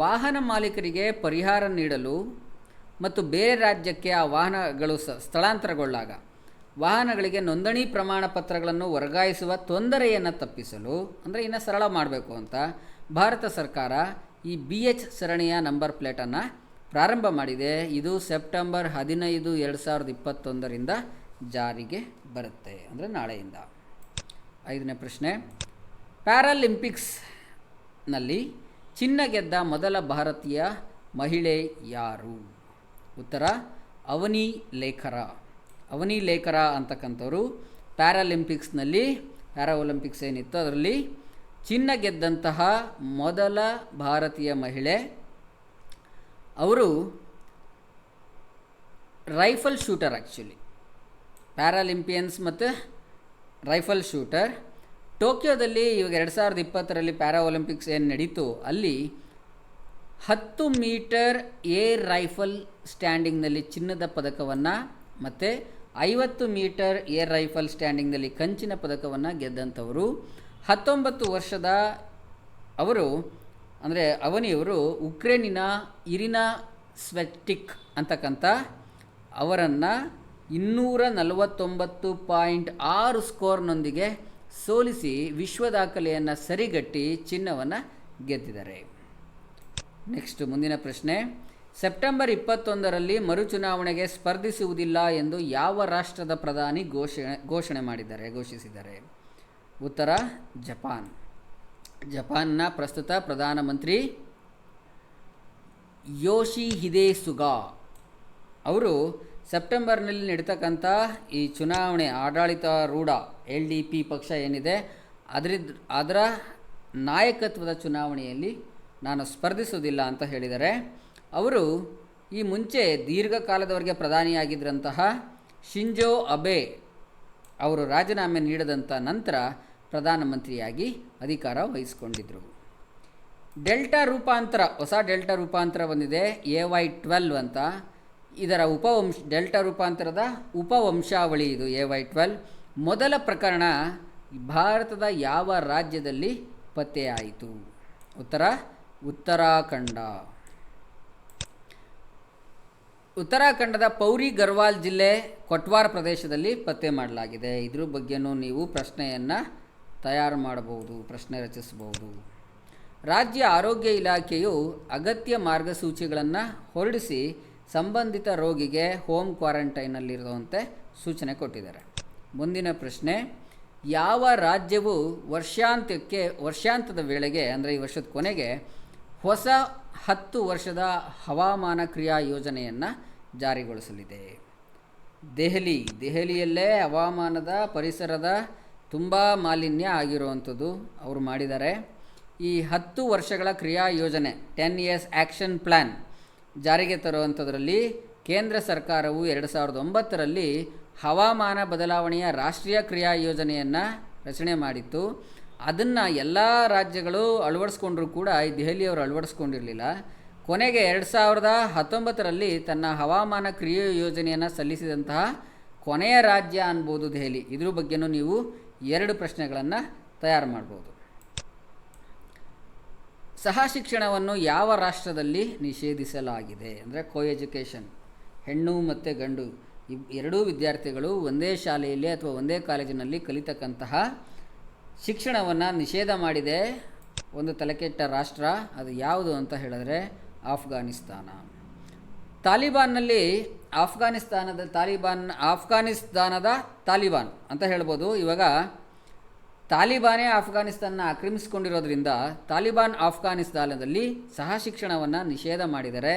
ವಾಹನ ಮಾಲೀಕರಿಗೆ ಪರಿಹಾರ ನೀಡಲು ಮತ್ತು ಬೇರೆ ರಾಜ್ಯಕ್ಕೆ ಆ ವಾಹನಗಳು ಸ್ಥಳಾಂತರಗೊಳ್ಳಾಗ ವಾಹನಗಳಿಗೆ ನೋಂದಣಿ ಪ್ರಮಾಣ ಪತ್ರಗಳನ್ನು ವರ್ಗಾಯಿಸುವ ತೊಂದರೆಯನ್ನು ತಪ್ಪಿಸಲು, ಅಂದರೆ ಇನ್ನು ಸರಳ ಮಾಡಬೇಕು ಅಂತ ಭಾರತ ಸರ್ಕಾರ ಈ BH ಸರಣಿಯ ನಂಬರ್ ಪ್ಲೇಟನ್ನು ಪ್ರಾರಂಭ ಮಾಡಿದೆ. ಇದು ಸೆಪ್ಟೆಂಬರ್ 15, 2021 ಜಾರಿಗೆ ಬರುತ್ತೆ, ಅಂದರೆ ನಾಳೆಯಿಂದ. 5ನೇ ಪ್ರಶ್ನೆ, ಪ್ಯಾರಾಲಿಂಪಿಕ್ಸ್ನಲ್ಲಿ ಚಿನ್ನ ಗೆದ್ದ ಮೊದಲ ಭಾರತೀಯ ಮಹಿಳೆ ಯಾರು? ಉತ್ತರ ಅವನಿ ಲೇಖರ. ಅವನಿ ಲೇಖರ ಅಂತಕ್ಕಂಥವ್ರು ಪ್ಯಾರಾಲಿಂಪಿಕ್ಸ್ನಲ್ಲಿ, ಒಲಿಂಪಿಕ್ಸ್ ಏನಿತ್ತು ಅದರಲ್ಲಿ ಚಿನ್ನ ಗೆದ್ದಂತಹ ಮೊದಲ ಭಾರತೀಯ ಮಹಿಳೆ. ಅವರು ರೈಫಲ್ ಶೂಟರ್, ಆ್ಯಕ್ಚುಲಿ ಪ್ಯಾರಾಲಿಂಪಿಯನ್ಸ್ ಮತ್ತು ರೈಫಲ್ ಶೂಟರ್. ಟೋಕಿಯೋದಲ್ಲಿ ಇವಾಗ 2020ರಲ್ಲಿ ಒಲಿಂಪಿಕ್ಸ್ ಏನು ನಡೀತು ಅಲ್ಲಿ 10 ಮೀಟರ್ ಏರ್ ರೈಫಲ್ ಸ್ಟ್ಯಾಂಡಿಂಗ್ನಲ್ಲಿ ಚಿನ್ನದ ಪದಕವನ್ನು ಮತ್ತು 50 ಮೀಟರ್ ಏರ್ ರೈಫಲ್ ಸ್ಟ್ಯಾಂಡಿಂಗ್ನಲ್ಲಿ ಕಂಚಿನ ಪದಕವನ್ನು ಗೆದ್ದಂಥವರು. 19 ವರ್ಷದ ಅವರು, ಅಂದರೆ ಅವನಿಯವರು ಉಕ್ರೇನಿನ ಇರಿನಾ ಸ್ವೆಟಿಕ್ ಅಂತಕ್ಕಂಥ ಅವರನ್ನು 249.6 ಸ್ಕೋರ್ನೊಂದಿಗೆ ಸೋಲಿಸಿ ವಿಶ್ವ ದಾಖಲೆಯನ್ನು ಸರಿಗಟ್ಟಿ ಚಿನ್ನವನ್ನು ಗೆದ್ದಿದ್ದಾರೆ. ನೆಕ್ಸ್ಟ್, ಮುಂದಿನ ಪ್ರಶ್ನೆ, ಸೆಪ್ಟೆಂಬರ್ 21ರಲ್ಲಿ ಮರುಚುನಾವಣೆಗೆ ಸ್ಪರ್ಧಿಸುವುದಿಲ್ಲ ಎಂದು ಯಾವ ರಾಷ್ಟ್ರದ ಪ್ರಧಾನಿ ಘೋಷಿಸಿದ್ದಾರೆ? ಉತ್ತರ ಜಪಾನ್. ಜಪಾನ್ನ ಪ್ರಸ್ತುತ ಪ್ರಧಾನಮಂತ್ರಿ ಯೋಶಿಹಿದೆ ಸುಗಾ ಅವರು ಸೆಪ್ಟೆಂಬರ್ನಲ್ಲಿ ನಡೀತಕ್ಕಂಥ ಈ ಚುನಾವಣೆ ಆಡಳಿತಾರೂಢ LDP ಪಕ್ಷ ಏನಿದೆ ಅದರ ನಾಯಕತ್ವದ ಚುನಾವಣೆಯಲ್ಲಿ ನಾನು ಸ್ಪರ್ಧಿಸುವುದಿಲ್ಲ ಅಂತ ಹೇಳಿದ್ದಾರೆ. ಅವರು ಈ ಮುಂಚೆ ದೀರ್ಘಕಾಲದವರೆಗೆ ಪ್ರಧಾನಿಯಾಗಿದ್ದಂತಹ ಶಿಂಜೋ ಅಬೆ ಅವರು ರಾಜೀನಾಮೆ ನೀಡಿದಂಥ ನಂತರ ಪ್ರಧಾನಮಂತ್ರಿಯಾಗಿ ಅಧಿಕಾರ ವಹಿಸಿಕೊಂಡಿದ್ದರು. ಡೆಲ್ಟಾ ರೂಪಾಂತರ, ಹೊಸ ಡೆಲ್ಟಾ ರೂಪಾಂತರ ಬಂದಿದೆ, AY12 ಅಂತ. ಇದರ ಡೆಲ್ಟಾ ರೂಪಾಂತರದ ಉಪವಂಶಾವಳಿ ಇದು AY12. ಮೊದಲ ಪ್ರಕರಣ ಭಾರತದ ಯಾವ ರಾಜ್ಯದಲ್ಲಿ ಪತ್ತೆಯಾಯಿತು? ಉತ್ತರ ಉತ್ತರಾಖಂಡ. ಉತ್ತರಾಖಂಡದ ಪೌರಿ ಗರ್ವಾಲ್ ಜಿಲ್ಲೆ ಕೊಟ್ವಾರ್ ಪ್ರದೇಶದಲ್ಲಿ ಪತ್ತೆ ಮಾಡಲಾಗಿದೆ. ಇದ್ರ ಬಗ್ಗೆನೂ ನೀವು ಪ್ರಶ್ನೆಯನ್ನು ತಯಾರು ಮಾಡಬಹುದು, ಪ್ರಶ್ನೆ ರಚಿಸಬಹುದು. ರಾಜ್ಯ ಆರೋಗ್ಯ ಇಲಾಖೆಯು ಅಗತ್ಯ ಮಾರ್ಗಸೂಚಿಗಳನ್ನು ಹೊರಡಿಸಿ ಸಂಬಂಧಿತ ರೋಗಿಗೆ ಹೋಮ್ ಕ್ವಾರಂಟೈನಲ್ಲಿರುವಂತೆ ಸೂಚನೆ ಕೊಟ್ಟಿದ್ದಾರೆ. ಮುಂದಿನ ಪ್ರಶ್ನೆ, ಯಾವ ರಾಜ್ಯವು ವರ್ಷಾಂತದ ವೇಳೆಗೆ, ಅಂದರೆ ಈ ವರ್ಷದ ಕೊನೆಗೆ ಹೊಸ 10 ವರ್ಷದ ಹವಾಮಾನ ಕ್ರಿಯಾ ಯೋಜನೆಯನ್ನು ಜಾರಿಗೊಳಿಸಲಿದೆ? ದೆಹಲಿಯಲ್ಲೇ ಹವಾಮಾನದ ಪರಿಸರದ ತುಂಬ ಮಾಲಿನ್ಯ ಆಗಿರುವಂಥದ್ದು ಅವರು ಮಾಡಿದ್ದಾರೆ. ಈ 10 ವರ್ಷಗಳ ಕ್ರಿಯಾ ಯೋಜನೆ 10 years ಆ್ಯಕ್ಷನ್ ಪ್ಲ್ಯಾನ್ ಜಾರಿಗೆ ತರುವಂಥದ್ರಲ್ಲಿ ಕೇಂದ್ರ ಸರ್ಕಾರವು 2009ರಲ್ಲಿ ಹವಾಮಾನ ಬದಲಾವಣೆಯ ರಾಷ್ಟ್ರೀಯ ಕ್ರಿಯಾ ಯೋಜನೆಯನ್ನು ರಚನೆ ಮಾಡಿತ್ತು. ಅದನ್ನು ಎಲ್ಲ ರಾಜ್ಯಗಳು ಅಳವಡಿಸ್ಕೊಂಡ್ರೂ ಕೂಡ ಈ ದೆಹಲಿಯವರು ಅಳವಡಿಸ್ಕೊಂಡಿರಲಿಲ್ಲ. ಕೊನೆಗೆ 2019ರಲ್ಲಿ ತನ್ನ ಹವಾಮಾನ ಕ್ರಿಯೆ ಯೋಜನೆಯನ್ನು ಸಲ್ಲಿಸಿದಂತಹ ಕೊನೆಯ ರಾಜ್ಯ ಅನ್ಬೋದು ದೆಹಲಿ. ಇದ್ರ ಬಗ್ಗೆನೂ ನೀವು 2 ಪ್ರಶ್ನೆಗಳನ್ನು ತಯಾರು ಮಾಡ್ಬೋದು. ಸಹ ಶಿಕ್ಷಣವನ್ನು ಯಾವ ರಾಷ್ಟ್ರದಲ್ಲಿ ನಿಷೇಧಿಸಲಾಗಿದೆ ಅಂದರೆ ಎಜುಕೇಷನ್, ಹೆಣ್ಣು ಮತ್ತು ಗಂಡು ಎರಡೂ ವಿದ್ಯಾರ್ಥಿಗಳು ಒಂದೇ ಶಾಲೆಯಲ್ಲಿ ಅಥವಾ ಒಂದೇ ಕಾಲೇಜಿನಲ್ಲಿ ಕಲಿತಕ್ಕಂತಹ ಶಿಕ್ಷಣವನ್ನು ನಿಷೇಧ ಮಾಡಿದೆ ಒಂದು ತಲೆಕೆಟ್ಟ ರಾಷ್ಟ್ರ. ಅದು ಯಾವುದು ಅಂತ ಹೇಳಿದ್ರೆ ಆಫ್ಘಾನಿಸ್ತಾನ. ತಾಲಿಬಾನ್ನಲ್ಲಿ ಆಫ್ಘಾನಿಸ್ತಾನದ ತಾಲಿಬಾನ್ ಅಂತ ಹೇಳ್ಬೋದು. ಇವಾಗ ತಾಲಿಬಾನೇ ಆಫ್ಘಾನಿಸ್ತಾನ ಆಕ್ರಮಿಸಿಕೊಂಡಿರೋದ್ರಿಂದ ತಾಲಿಬಾನ್ ಆಫ್ಘಾನಿಸ್ತಾನದಲ್ಲಿ ಸಹ ಶಿಕ್ಷಣವನ್ನು ನಿಷೇಧ ಮಾಡಿದರೆ,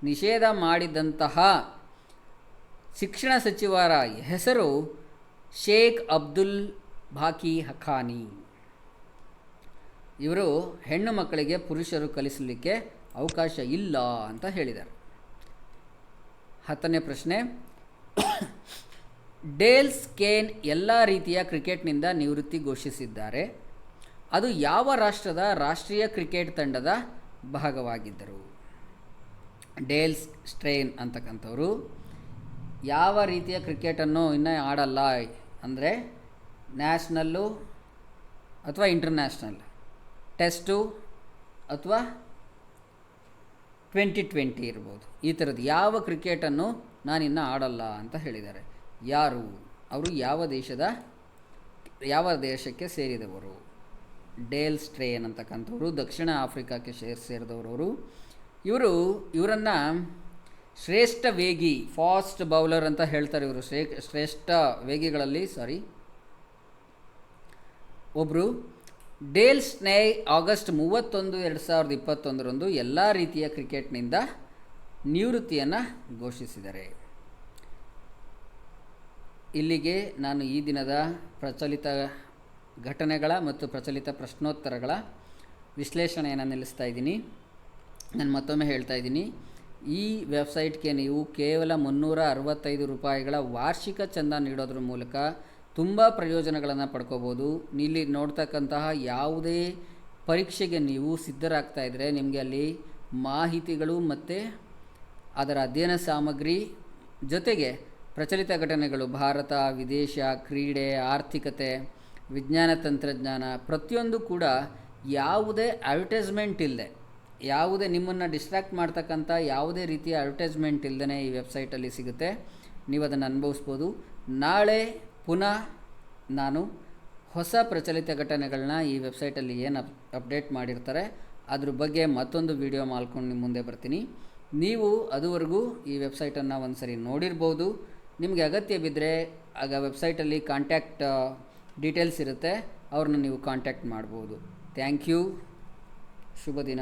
ನಿಷೇಧ ಮಾಡಿದಂತಹ ಶಿಕ್ಷಣ ಸಚಿವರ ಹೆಸರು ಶೇಖ್ ಅಬ್ದುಲ್ ಬಾಕಿ ಹಖಾನಿ. ಇವರು ಹೆಣ್ಣು ಮಕ್ಕಳಿಗೆ ಪುರುಷರು ಕಲಿಸಲಿಕ್ಕೆ ಅವಕಾಶ ಇಲ್ಲ ಅಂತ ಹೇಳಿದ್ದಾರೆ. 10ನೇ ಪ್ರಶ್ನೆ, ಡೇಲ್ ಸ್ಟೇನ್ ಎಲ್ಲ ರೀತಿಯ ಕ್ರಿಕೆಟ್ನಿಂದ ನಿವೃತ್ತಿ ಘೋಷಿಸಿದ್ದಾರೆ. ಅದು ಯಾವ ರಾಷ್ಟ್ರದ ರಾಷ್ಟ್ರೀಯ ಕ್ರಿಕೆಟ್ ತಂಡದ ಭಾಗವಾಗಿದ್ದರು? ಡೇಲ್ ಸ್ಟೇನ್ ಅಂತಕ್ಕಂಥವರು ಯಾವ ರೀತಿಯ ಕ್ರಿಕೆಟನ್ನು ಇನ್ನೂ ಆಡಲ್ಲ ಅಂದರೆ ನ್ಯಾಷನಲ್ಲು ಅಥವಾ ಇಂಟರ್ನ್ಯಾಷನಲ್, ಟೆಸ್ಟು ಅಥವಾ 2020 ಇರ್ಬೋದು. ಈ ಥರದ್ದು ಯಾವ ಕ್ರಿಕೆಟನ್ನು ನಾನಿನ್ನು ಆಡಲ್ಲ ಅಂತ ಹೇಳಿದ್ದಾರೆ. ಯಾರು ಅವರು? ಯಾವ ದೇಶಕ್ಕೆ ಸೇರಿದವರು? ಡೇಲ್ ಸ್ಟೇನ್ ಅಂತಕ್ಕಂಥವ್ರು ದಕ್ಷಿಣ ಆಫ್ರಿಕಾಕ್ಕೆ ಸೇರಿದವರು. ಇವರನ್ನು ಶ್ರೇಷ್ಠ ವೇಗಿ, ಫಾಸ್ಟ್ ಬೌಲರ್ ಅಂತ ಹೇಳ್ತಾರೆ. ಇವರು ಶ್ರೇಷ್ಠ ವೇಗಿಗಳಲ್ಲಿ ಒಬ್ಬರು. ಡೇಲ್ ಸ್ಟೇನ್ ಆಗಸ್ಟ್ 31, 2021ರಂದು ಎಲ್ಲ ರೀತಿಯ ಕ್ರಿಕೆಟ್ನಿಂದ ನಿವೃತ್ತಿಯನ್ನು ಘೋಷಿಸಿದ್ದಾರೆ. ಇಲ್ಲಿಗೆ ನಾನು ಈ ದಿನದ ಪ್ರಚಲಿತ ಘಟನೆಗಳ ಮತ್ತು ಪ್ರಚಲಿತ ಪ್ರಶ್ನೋತ್ತರಗಳ ವಿಶ್ಲೇಷಣೆಯನ್ನು ನಿಲ್ಲಿಸ್ತಾ ಇದ್ದೀನಿ. ನಾನು ಮತ್ತೊಮ್ಮೆ ಹೇಳ್ತಾ ಇದ್ದೀನಿ, ಈ ವೆಬ್ಸೈಟ್ಗೆ ನೀವು ಕೇವಲ 365 ರೂಪಾಯಿಗಳ ವಾರ್ಷಿಕ ಚಂದ ನೀಡೋದ್ರ ಮೂಲಕ ತುಂಬ ಪ್ರಯೋಜನಗಳನ್ನು ಪಡ್ಕೋಬೋದು. ಇಲ್ಲಿ ನೋಡ್ತಕ್ಕಂತಹ ಯಾವುದೇ ಪರೀಕ್ಷೆಗೆ ನೀವು ಸಿದ್ಧರಾಗ್ತಾ ಇದ್ದರೆ ನಿಮಗೆ ಅಲ್ಲಿ ಮಾಹಿತಿಗಳು ಮತ್ತು ಅದರ ಅಧ್ಯಯನ ಸಾಮಗ್ರಿ ಜೊತೆಗೆ ಪ್ರಚಲಿತ ಘಟನೆಗಳು, ಭಾರತ, ವಿದೇಶ, ಕ್ರೀಡೆ, ಆರ್ಥಿಕತೆ, ವಿಜ್ಞಾನ ತಂತ್ರಜ್ಞಾನ ಪ್ರತಿಯೊಂದು ಕೂಡ ಯಾವುದೇ ಅಡ್ವರ್ಟೈಸ್ಮೆಂಟ್ ಇಲ್ಲದೆ, ಯಾವುದೇ ನಿಮ್ಮನ್ನು ಡಿಸ್ಟ್ರ್ಯಾಕ್ಟ್ ಮಾಡ್ತಕ್ಕಂಥ ಯಾವುದೇ ರೀತಿಯ ಅಡ್ವರ್ಟೈಸ್ಮೆಂಟ್ ಇಲ್ಲದೇ ಈ ವೆಬ್ಸೈಟಲ್ಲಿ ಸಿಗುತ್ತೆ. ನೀವು ಅದನ್ನು ಅನುಭವಿಸ್ಬೋದು. ನಾಳೆ ಪುನಃ ನಾನು ಹೊಸ ಪ್ರಚಲಿತ ಘಟನೆಗಳನ್ನ ಈ ವೆಬ್ಸೈಟಲ್ಲಿ ಏನು ಅಪ್ಡೇಟ್ ಮಾಡಿರ್ತಾರೆ ಅದ್ರ ಬಗ್ಗೆ ಮತ್ತೊಂದು ವಿಡಿಯೋ ಮಾಡ್ಕೊಂಡು ನಿಮ್ಮ ಮುಂದೆ ಬರ್ತೀನಿ. ನೀವು ಅದುವರೆಗೂ ಈ ವೆಬ್ಸೈಟನ್ನು ಒಂದು ಸರಿ ನೋಡಿರ್ಬೋದು. ನಿಮಗೆ ಅಗತ್ಯ ಬಿದ್ದರೆ ಆಗ ವೆಬ್ಸೈಟಲ್ಲಿ ಕಾಂಟ್ಯಾಕ್ಟ್ ಡೀಟೇಲ್ಸ್ ಇರುತ್ತೆ, ಅವ್ರನ್ನ ನೀವು ಕಾಂಟ್ಯಾಕ್ಟ್ ಮಾಡ್ಬೋದು. Thank you. ಶುಭ ದಿನ.